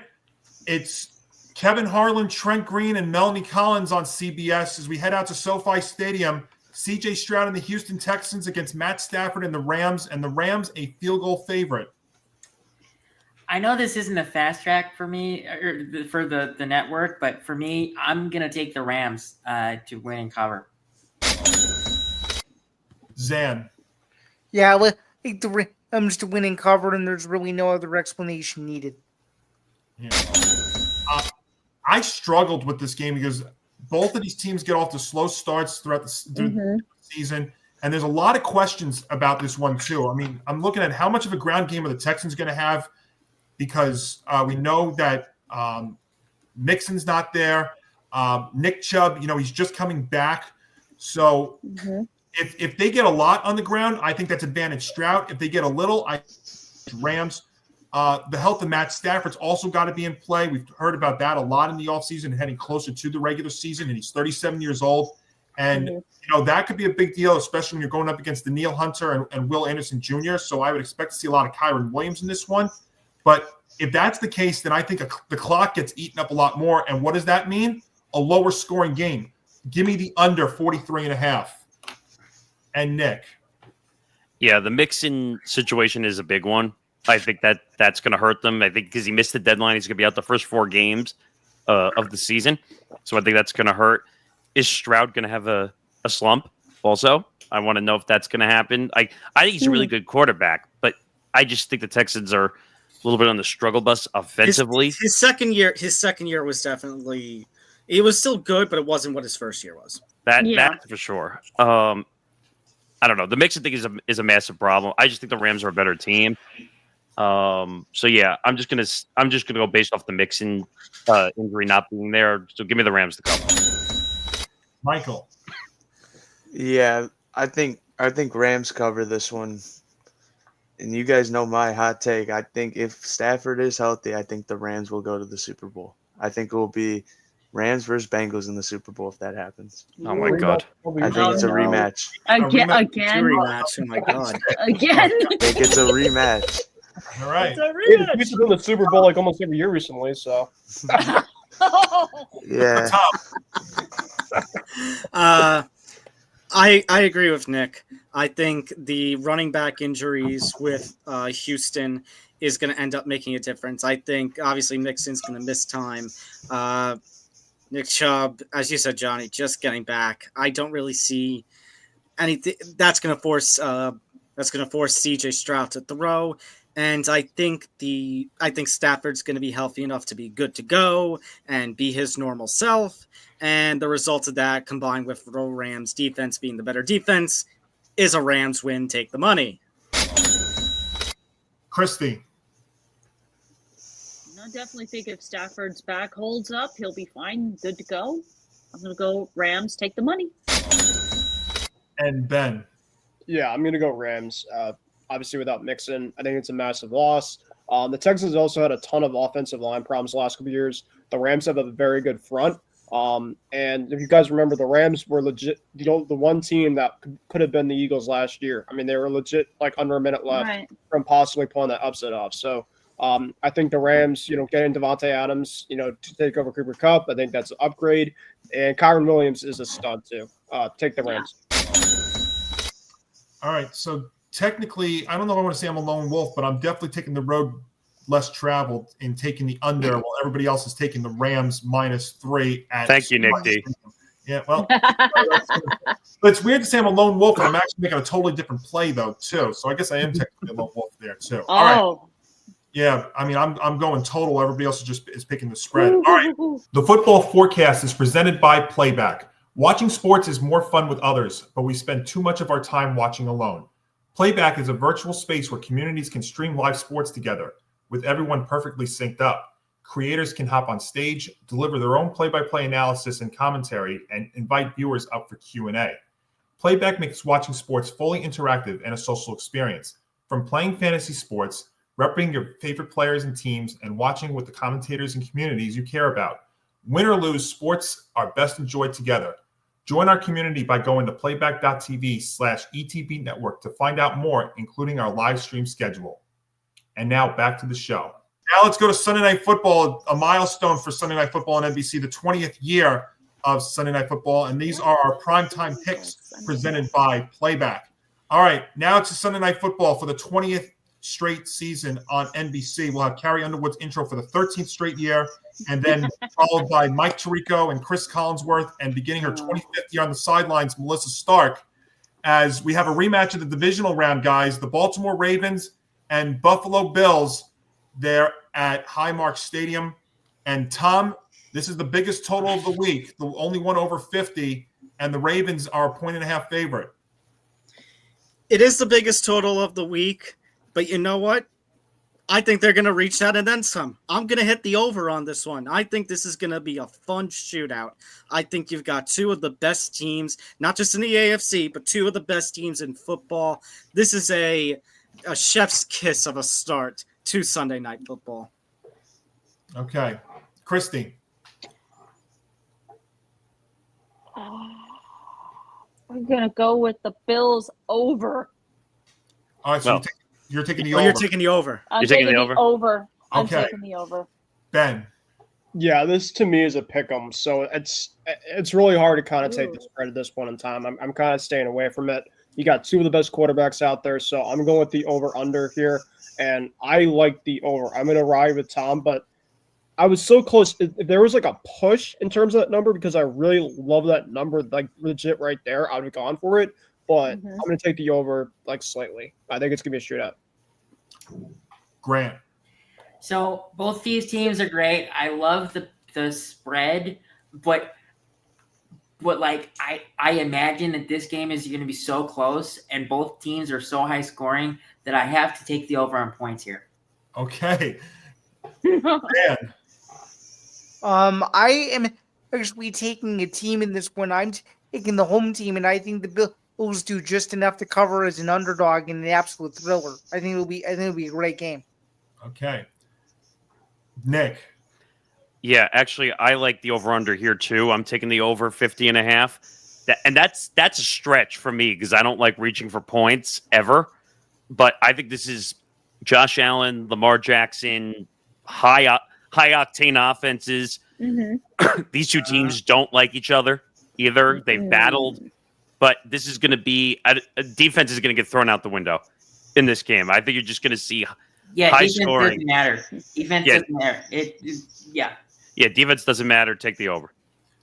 it's Kevin Harlan, Trent Green, and Melanie Collins on CBS as we head out to SoFi Stadium. C.J. Stroud and the Houston Texans against Matt Stafford and the Rams a field goal favorite. I know this isn't a fast track for me or for the network, but for me, I'm gonna take the Rams to win and cover. Zan. Yeah, I think the Rams to win and cover, and there's really no other explanation needed. Yeah. I struggled with this game because both of these teams get off to slow starts throughout the season, and there's a lot of questions about this one too. I mean, I'm looking at how much of a ground game are the Texans going to have because we know that Mixon's not there. Nick Chubb, he's just coming back. So if they get a lot on the ground, I think that's advantage Stroud. If they get a little, Rams. The health of Matt Stafford's also got to be in play. We've heard about that a lot in the offseason, heading closer to the regular season, and he's 37 years old. And, that could be a big deal, especially when you're going up against Danielle Hunter and Will Anderson Jr. So I would expect to see a lot of Kyron Williams in this one. But if that's the case, then I think the clock gets eaten up a lot more. And what does that mean? a lower scoring game. Give me the under 43.5. And Nick. Yeah, the Mixon situation is a big one. I think that's going to hurt them. I think because he missed the deadline, he's going to be out the first 4 games of the season. So I think that's going to hurt. Is Stroud going to have a slump also? I want to know if that's going to happen. I think he's a really good quarterback, but I just think the Texans are a little bit on the struggle bus offensively. His second year was definitely, it was still good, but it wasn't what his first year was. That's for sure. I don't know. The Mixon thing is a massive problem. I just think the Rams are a better team. So yeah, I'm just gonna go based off the Mixon injury not being there. So give me the Rams to cover. Michael. Yeah, I think Rams cover this one. And you guys know my hot take. I think if Stafford is healthy, I think the Rams will go to the Super Bowl. I think it will be Rams versus Bengals in the Super Bowl if that happens. Oh my God! I think it's a rematch. Again. Rematch. Oh my God! Again. I think it's a rematch. All right. Yeah, Chiefs have been in the Super Bowl like almost every year recently, so. Yeah. I agree with Nick. I think the running back injuries with Houston is going to end up making a difference. I think obviously Mixon's going to miss time. Nick Chubb, as you said, Johnny, just getting back. I don't really see anything that's going to force CJ Stroud to throw. And I think Stafford's going to be healthy enough to be good to go and be his normal self. And the result of that, combined with the Rams' defense being the better defense, is a Rams win. Take the money. Christy. I definitely think if Stafford's back holds up, he'll be fine, good to go. I'm going to go Rams, take the money. And Ben. Yeah, I'm going to go Rams. Obviously, without Mixon, I think it's a massive loss. The Texans also had a ton of offensive line problems the last couple of years. The Rams have a very good front. And if you guys remember, the Rams were legit, the one team that could have been the Eagles last year. I mean, they were legit like under a minute left from possibly pulling that upset off. So I think the Rams, getting Devontae Adams, to take over Cooper Kupp, I think that's an upgrade. And Kyron Williams is a stud too. Take the Rams. All right. So technically, I don't know if I want to say I'm a lone wolf, but I'm definitely taking the road less traveled and taking the under while everybody else is taking the Rams -3 at. Thank you, Nick D. Yeah, well, but it's weird to say I'm a lone wolf, and I'm actually making a totally different play though too. So I guess I am technically a lone wolf there too. All right. Yeah, I mean I'm going total. Everybody else is picking the spread. All right. The football forecast is presented by Playback. Watching sports is more fun with others, but we spend too much of our time watching alone. Playback is a virtual space where communities can stream live sports together, with everyone perfectly synced up. Creators can hop on stage, deliver their own play-by-play analysis and commentary, and invite viewers up for Q&A. Playback makes watching sports fully interactive and a social experience. From playing fantasy sports, repping your favorite players and teams, and watching with the commentators and communities you care about. Win or lose, sports are best enjoyed together. Join our community by going to playback.tv/ETB Network to find out more, including our live stream schedule. And now back to the show. Now let's go to Sunday Night Football, a milestone for Sunday Night Football on NBC, the 20th year of Sunday Night Football. And these are our primetime picks presented by Playback. All right, now it's Sunday Night Football for the 20th straight season on NBC. We'll have Carrie Underwood's intro for the 13th straight year, and then followed by Mike Tirico and Chris Collinsworth, and beginning her 25th year on the sidelines, Melissa Stark, as we have a rematch of the divisional round, guys. The Baltimore Ravens and Buffalo Bills there at Highmark Stadium. And Tom, this is the biggest total of the week, the only one over 50, and the Ravens are a 1.5 favorite. It is the biggest total of the week, but you know what? I think they're going to reach that and then some. I'm going to hit the over on this one. I think this is going to be a fun shootout. I think you've got two of the best teams, not just in the AFC, but two of the best teams in football. This is a chef's kiss of a start to Sunday Night Football. Okay. Christy. I'm going to go with the Bills over. All right, so you're taking the Oh, over. you're taking the over. I'm You're taking taking the over? I'm Okay. taking the over. Ben. Yeah, this to me is a pick 'em, so it's really hard to kind of take the spread at this point in time. I'm kind of staying away from it. You got two of the best quarterbacks out there, so I'm going with the over under here, and I like the over. I'm going to ride with Tom, but I was so close. If there was like a push in terms of that number, because I really love that number, like legit right there, I would have gone for it. But Mhm. I'm going to take the over like slightly. I think it's going to be a shootout. Grant. So both these teams are great. I love the spread, but like I imagine that this game is going to be so close, and both teams are so high scoring that I have to take the over on points here. Okay. Man. I am actually taking a team in this one. I'm taking the home team, and I think the Bills do just enough to cover as an underdog in an absolute thriller. I think it'll be a great game. Okay. Nick. Yeah, actually, I like the over-under here, too. I'm taking the over 50.5. And that's a stretch for me because I don't like reaching for points ever. But I think this is Josh Allen, Lamar Jackson, high-octane offenses. Mhm. These two teams don't like each other either. They've battled. But this is going to be a defense is going to get thrown out the window in this game. I think you're just going to see high defense scoring. doesn't matter. Defense Yeah. doesn't matter. Yeah, defense doesn't matter. Take the over.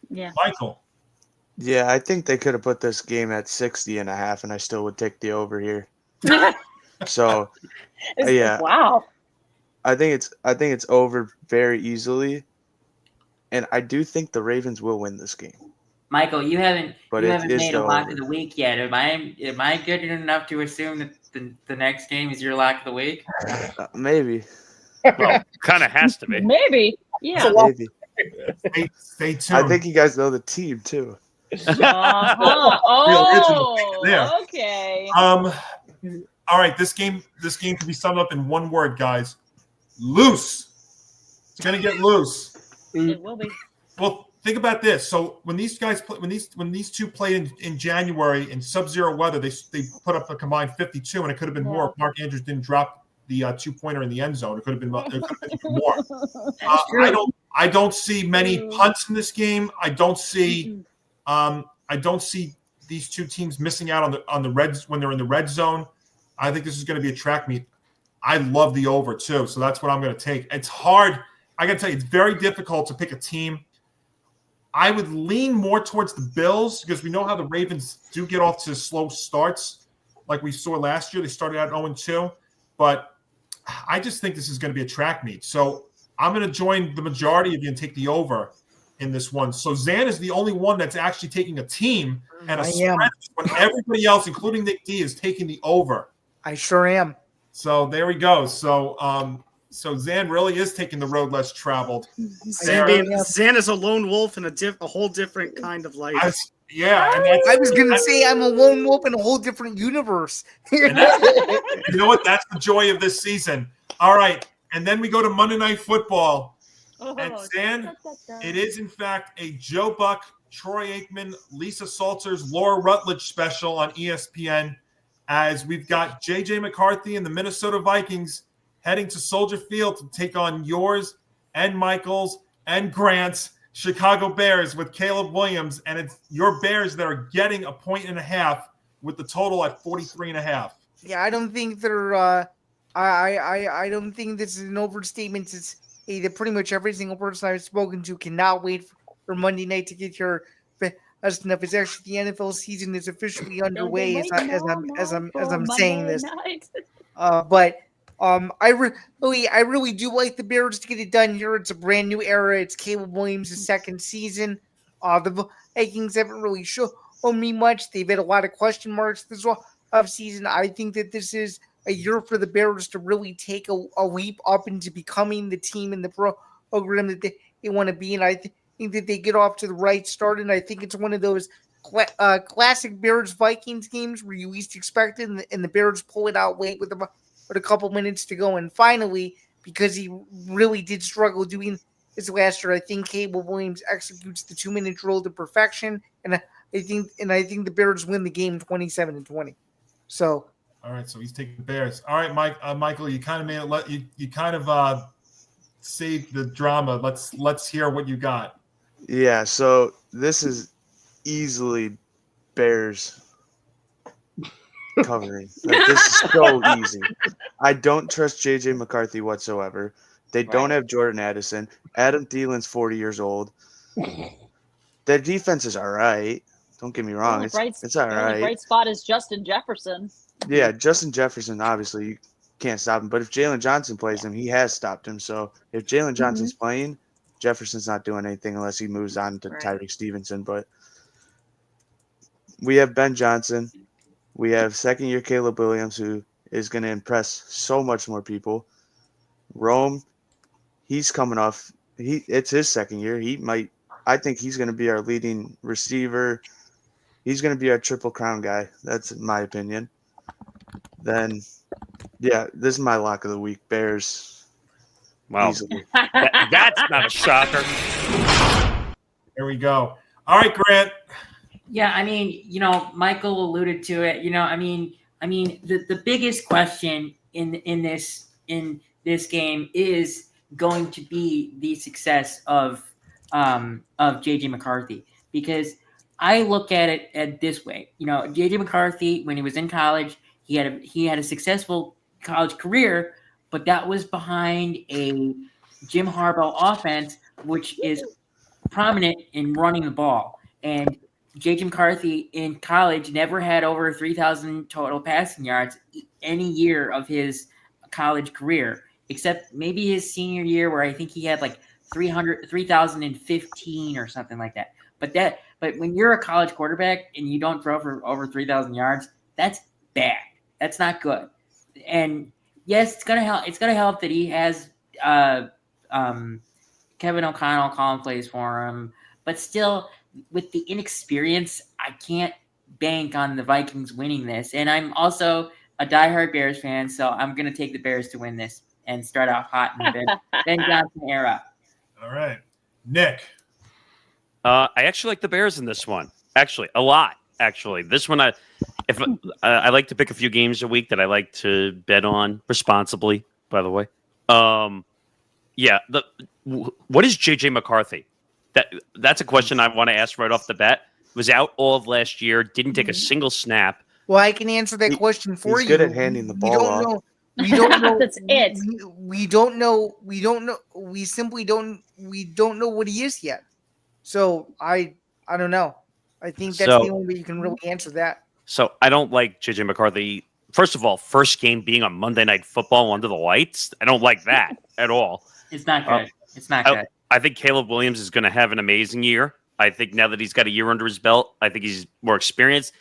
Yeah. Michael. Yeah, I think they could have put this game at 60.5, and I still would take the over here. So, yeah. Wow. I think it's over very easily, and I do think the Ravens will win this game. Michael, you haven't But you it haven't is made a the lock over. of the week yet. Am I good enough to assume that the next game is your lock of the week? Maybe. Well, kind of has to be. Maybe. Yeah. Maybe. Stay tuned. I think you guys know the team too. Uh-huh. Oh, there. okay. All right, this game can be summed up in one word, guys. Loose. It's gonna get loose. It will be. Well, think about this. So when these guys play, when these two played in January in sub-zero weather, they put up a combined 52, and it could have been more if Mark Andrews didn't drop the 2-pointer in the end zone. It could have been even more. I don't see many punts in this game. I don't see these two teams missing out on the reds when they're in the red zone. I think this is going to be a track meet. I love the over too, so that's what I'm going to take. It's hard. I got to tell you, it's very difficult to pick a team. I would lean more towards the Bills because we know how the Ravens do get off to slow starts, like we saw last year. They started out 0-2, but I just think this is going to be a track meet. So I'm going to join the majority of you and take the over in this one. So Zan is the only one that's actually taking a team and a spread when everybody else, including Nick D, is taking the over. I sure am. So there we go. So Zan really is taking the road less traveled. Zan is a lone wolf in a whole different kind of life. I was going to say I'm a lone wolf in a whole different universe. You know what? That's the joy of this season. All right. And then we go to Monday Night Football. And Zan, it is, in fact, a Joe Buck, Troy Aikman, Lisa Salters, Laura Rutledge special on ESPN, as we've got J.J. McCarthy and the Minnesota Vikings heading to Soldier Field to take on yours and Michael's and Grant's Chicago Bears with Caleb Williams. And it's your Bears that are getting 1.5 with the total at 43.5. Yeah, I don't think they're I don't think this is an overstatement. It's that pretty much every single person I've spoken to cannot wait for Monday night to get here. That's enough. It's actually the NFL season is officially underway as I'm saying this. But I really do like the Bears to get it done here. It's a brand new era. It's Caleb Williams' second season. The Vikings haven't really shown me much. They've had a lot of question marks this offseason. I think that this is a year for the Bears to really take a leap up into becoming the team in the program that they want to be. And I think that they get off to the right start. And I think it's one of those classic Bears-Vikings games where you least expect it, and the Bears pull it out late with a couple minutes to go. And finally, because he really did struggle doing this last year, I think Caleb Williams executes the 2-minute drill to perfection. And I think the Bears win the game 27-20. So. All right, so he's taking the Bears. All right, Michael, you kind of made it. You kind of save the drama. Let's hear what you got. Yeah, so this is easily Bears covering. Like, this is so easy. I don't trust JJ McCarthy whatsoever. They don't have Jordan Addison. Adam Thielen's 40 years old. Their defense is all right. Don't get me wrong. It's all The only right. bright spot is Justin Jefferson. Yeah, Justin Jefferson, obviously, you can't stop him. But if Jalen Johnson plays him, he has stopped him. So if Jalen Johnson's playing, Jefferson's not doing anything unless he moves on to Tyreek Stevenson. But we have Ben Johnson. We have second-year Caleb Williams, who is going to impress so much more people. Rome, he's coming off. It's his second year. I think he's going to be our leading receiver. He's going to be our Triple Crown guy. That's my opinion. Then, yeah, this is my lock of the week. Bears. Wow. Easily. That's not a shocker. There we go. All right, Grant. Yeah, I mean, Michael alluded to it. The biggest question in this game is going to be the success of JJ McCarthy, because I look at it this way. JJ McCarthy, when he was in college, he had a successful college career, but that was behind a Jim Harbaugh offense, which is prominent in running the ball. And JJ McCarthy in college never had over 3,000 total passing yards any year of his college career, except maybe his senior year, where I think he had like 3,015 or something like that. But when you're a college quarterback and you don't throw for over 3,000 yards, that's bad. That's not good. And yes, it's gonna help. It's gonna help that he has Kevin O'Connell calling plays for him, but still, with the inexperience, I can't bank on the Vikings winning this. And I'm also a diehard Bears fan, so I'm going to take the Bears to win this and start out hot in the Ben Johnson era. All right. Nick. I actually like the Bears in this one. Actually, a lot. Actually, this one, I like to pick a few games a week that I like to bet on responsibly, by the way. What is JJ McCarthy? That's a question I want to ask right off the bat. Was out all of last year, didn't take a single snap. Well, I can answer that question for he's you. good at handing the ball off. We don't know. That's it. We don't know. We don't know. We simply don't. We don't know what he is yet. So I don't know. I think that's the only way you can really answer that. So I don't like JJ McCarthy. First of all, first game being on Monday Night Football under the lights. I don't like that at all. It's not good. It's not good. I think Caleb Williams is going to have an amazing year. I think now that he's got a year under his belt, I think he's more experienced.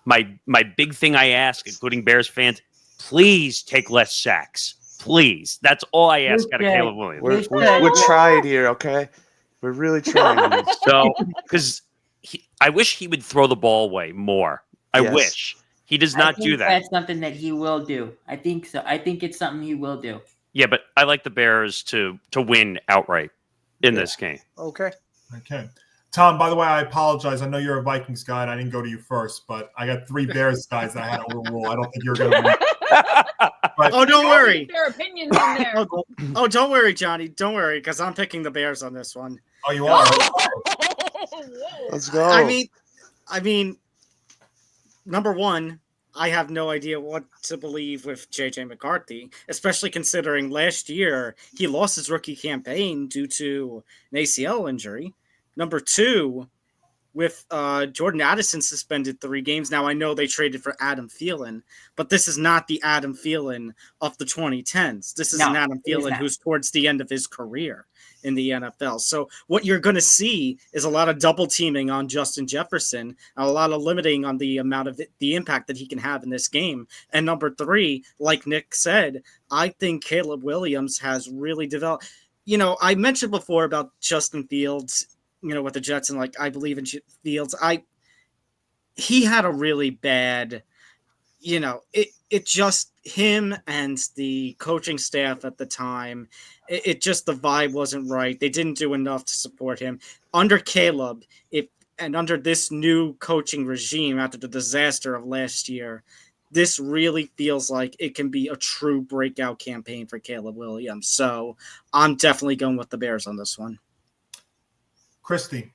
My big thing I ask, including Bears fans, please take less sacks. Please. That's all I ask out of Caleb Williams. We're trying here, okay? We're really trying. So, because I wish he would throw the ball away more. I wish. He does not do that. That's something that he will do. I think so. I think it's something he will do. Yeah, but I like the Bears to win outright in this game. Okay. Tom, by the way, I apologize. I know you're a Vikings guy, and I didn't go to you first, but I got 3 Bears guys that I had to overrule. I don't think you're going to win. Oh, don't worry. Their opinions in there. Oh, don't worry, Johnny. Don't worry, because I'm picking the Bears on this one. Oh, you are? Let's go. I mean, number one, I have no idea what to believe with JJ McCarthy, especially considering last year he lost his rookie campaign due to an ACL injury. Number two, with Jordan Addison suspended 3 games. Now, I know they traded for Adam Thielen, but this is not the Adam Thielen of the 2010s. This is an Adam Thielen who's towards the end of his career in the NFL. So what you're going to see is a lot of double teaming on Justin Jefferson, and a lot of limiting on the amount of the impact that he can have in this game. And number 3, like Nick said, I think Caleb Williams has really developed. I mentioned before about Justin Fields, with the Jets, and I believe in Fields. He had a really bad, it just him and the coaching staff at the time, it just, the vibe wasn't right. They didn't do enough to support him. Under Caleb, and under this new coaching regime after the disaster of last year, this really feels like it can be a true breakout campaign for Caleb Williams. So I'm definitely going with the Bears on this one. Christy.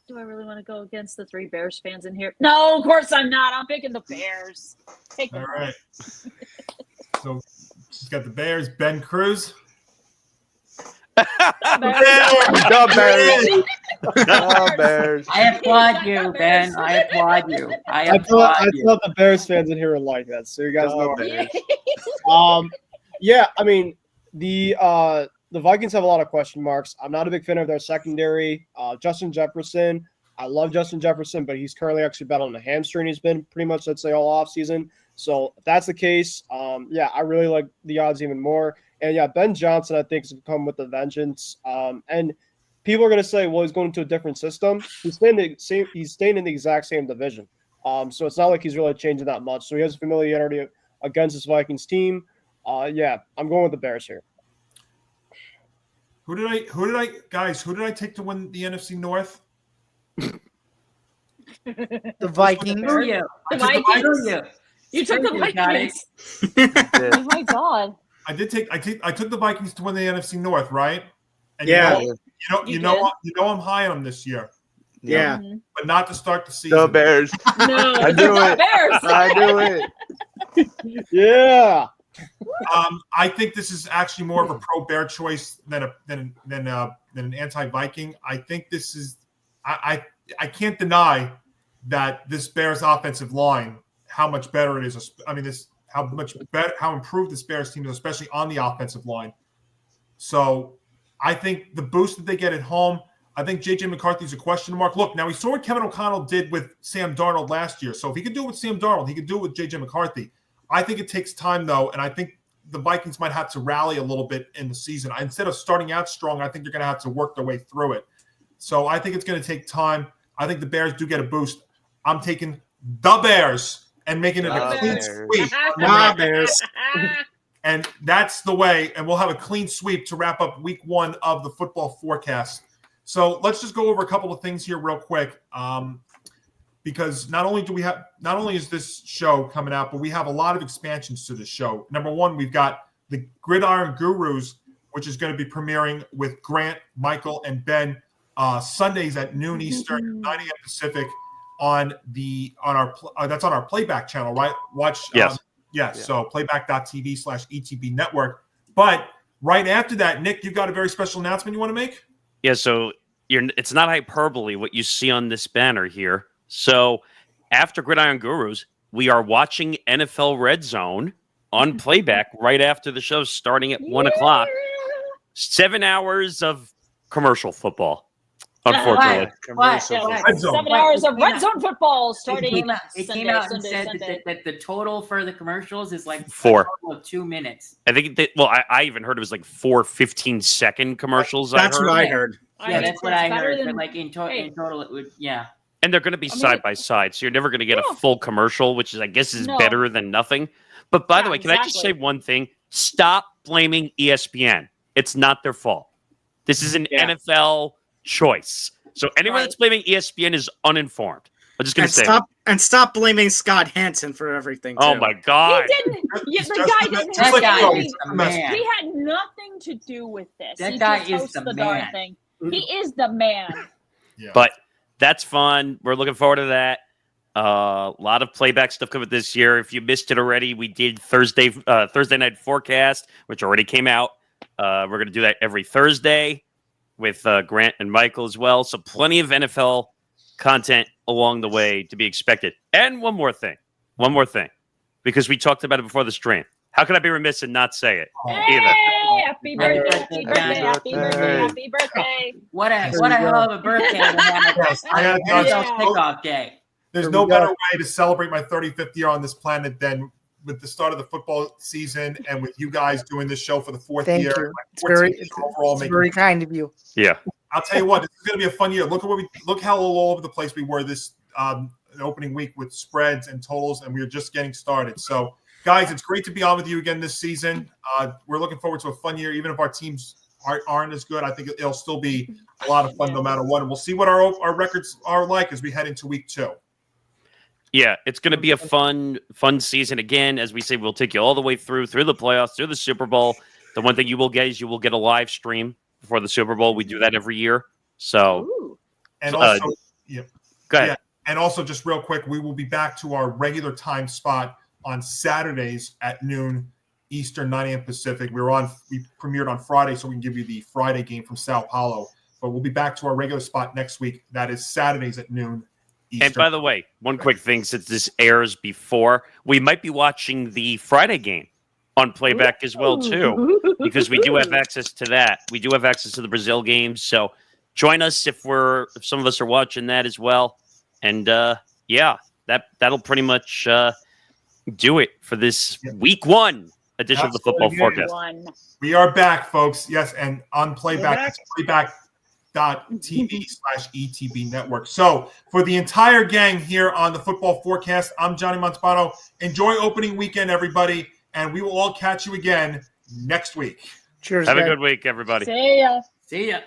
Do I really want to go against the 3 Bears fans in here? No, of course I'm not. I'm picking the Bears. Take them. All right. So she's got the Bears. Ben Cruz. The Bears. The Bears. I applaud you, Ben. I applaud you. I I applaud thought you. the Bears fans in here are like that, so you guys know. Bears. Yeah, I mean the Vikings have a lot of question marks. I'm not a big fan of their secondary. Justin Jefferson, I love Justin Jefferson, but he's currently actually battling a hamstring. He's been pretty much, let's say, all offseason. So if that's the case, yeah, I really like the odds even more. And yeah, Ben Johnson, I think, has come with a vengeance. And people are going to say, well, he's going to a different system. He's staying in the exact same division. So it's not like he's really changing that much. So he has familiarity against this Vikings team. Yeah, I'm going with the Bears here. Who did I take to win the NFC North? The Vikings. Screw you. The I took Vikings. You took the Screw you, got it. Vikings. Oh my god. I took the Vikings to win the NFC North, right? And Yeah. you know I'm high on them this year, Yeah. but not to start the season. The Bears. No, I do the it. Bears. I do it. Yeah. I think this is actually more of a pro Bear choice than an anti Viking. I think this is I can't deny that this Bears offensive line, how much better it is. I mean, how improved this Bears team is, especially on the offensive line. So I think the boost that they get at home, I think J.J. McCarthy's a question mark. Look, now we saw what Kevin O'Connell did with Sam Darnold last year. So if he could do it with Sam Darnold, he could do it with J.J. McCarthy. I think it takes time, though, and I think the Vikings might have to rally a little bit in the season. Instead of starting out strong, I think they're going to have to work their way through it. So I think it's going to take time. I think the Bears do get a boost. I'm taking the Bears and making it a clean sweep. Nah, Bears. And that's the way, and we'll have a clean sweep to wrap up week 1 of the football forecast. So let's just go over a couple of things here real quick. Because not only is this show coming out, but we have a lot of expansions to the show. Number 1, we've got the Gridiron Gurus, which is going to be premiering with Grant, Michael, and Ben Sundays at noon Eastern, 9 a.m. Pacific that's on our Playback channel, right? Watch. Yes. Yes. So playback.tv/ETB Network. But right after that, Nick, you've got a very special announcement you want to make? Yeah, so it's not hyperbole what you see on this banner here. So after Gridiron Gurus, we are watching NFL Red Zone on Playback right after the show starting at 1 o'clock. 7 hours of commercial football, unfortunately. What? 7 hours of red zone football starting. It came out and said that the total for the commercials is like 4. a total of 2 minutes. I think I even heard it was like 4 15-second commercials. That's what I heard. Yeah, that's what I heard. But like in total, it would, yeah. And they're going to be side by side, so you're never going to get a full commercial, which is, I guess, is better than nothing. But by the way, can I just say one thing? Stop blaming ESPN. It's not their fault. This is an NFL choice. So anyone that's blaming ESPN is uninformed. I'm just going to say stop blaming Scott Hansen for everything. Oh my God! He didn't. The guy didn't. He had nothing to do with this. That guy is the man. Thing. He is the man. Yeah. But that's fun. We're looking forward to that. A lot of Playback stuff coming this year. If you missed it already, we did Thursday night forecast, which already came out. We're going to do that every Thursday with Grant and Michael as well. So plenty of NFL content along the way to be expected. And one more thing, because we talked about it before the stream. How could I be remiss and not say it? Hey, happy birthday, happy birthday. What a hell of a birthday. Kickoff day. There's no better way to celebrate my 35th year on this planet than with the start of the football season and with you guys doing this show for the 4th year. Thank you. It's very kind of you. Yeah. I'll tell you what, this is going to be a fun year. Look how all over the place we were this opening week with spreads and totals, and we were just getting started. So, guys, it's great to be on with you again this season. We're looking forward to a fun year, even if our teams aren't as good. I think it'll still be a lot of fun no matter what. And we'll see what our records are like as we head into week 2. Yeah, it's going to be a fun season again. As we say, we'll take you all the way through the playoffs, through the Super Bowl. The one thing you will get is you will get a live stream before the Super Bowl. We do that every year. So, Ooh. And also, go ahead. Yeah, and also just real quick, we will be back to our regular time spot on Saturdays at noon Eastern, 9 a.m. Pacific. We premiered on Friday, so we can give you the Friday game from Sao Paulo. But we'll be back to our regular spot next week. That is Saturdays at noon Eastern. And by the way, one quick thing, since this airs before, we might be watching the Friday game on Playback as well, too, because we do have access to that. We do have access to the Brazil games. So join us if some of us are watching that as well. And that'll pretty much do it for this week 1 edition of the Football Forecast. We are back, folks. Yes, and on Playback, it's playback.tv/ETB Network. So for the entire gang here on the Football Forecast, I'm Johnny Montebano. Enjoy opening weekend, everybody, and we will all catch you again next week. Cheers. Have guys. a good week, everybody. See ya. See ya.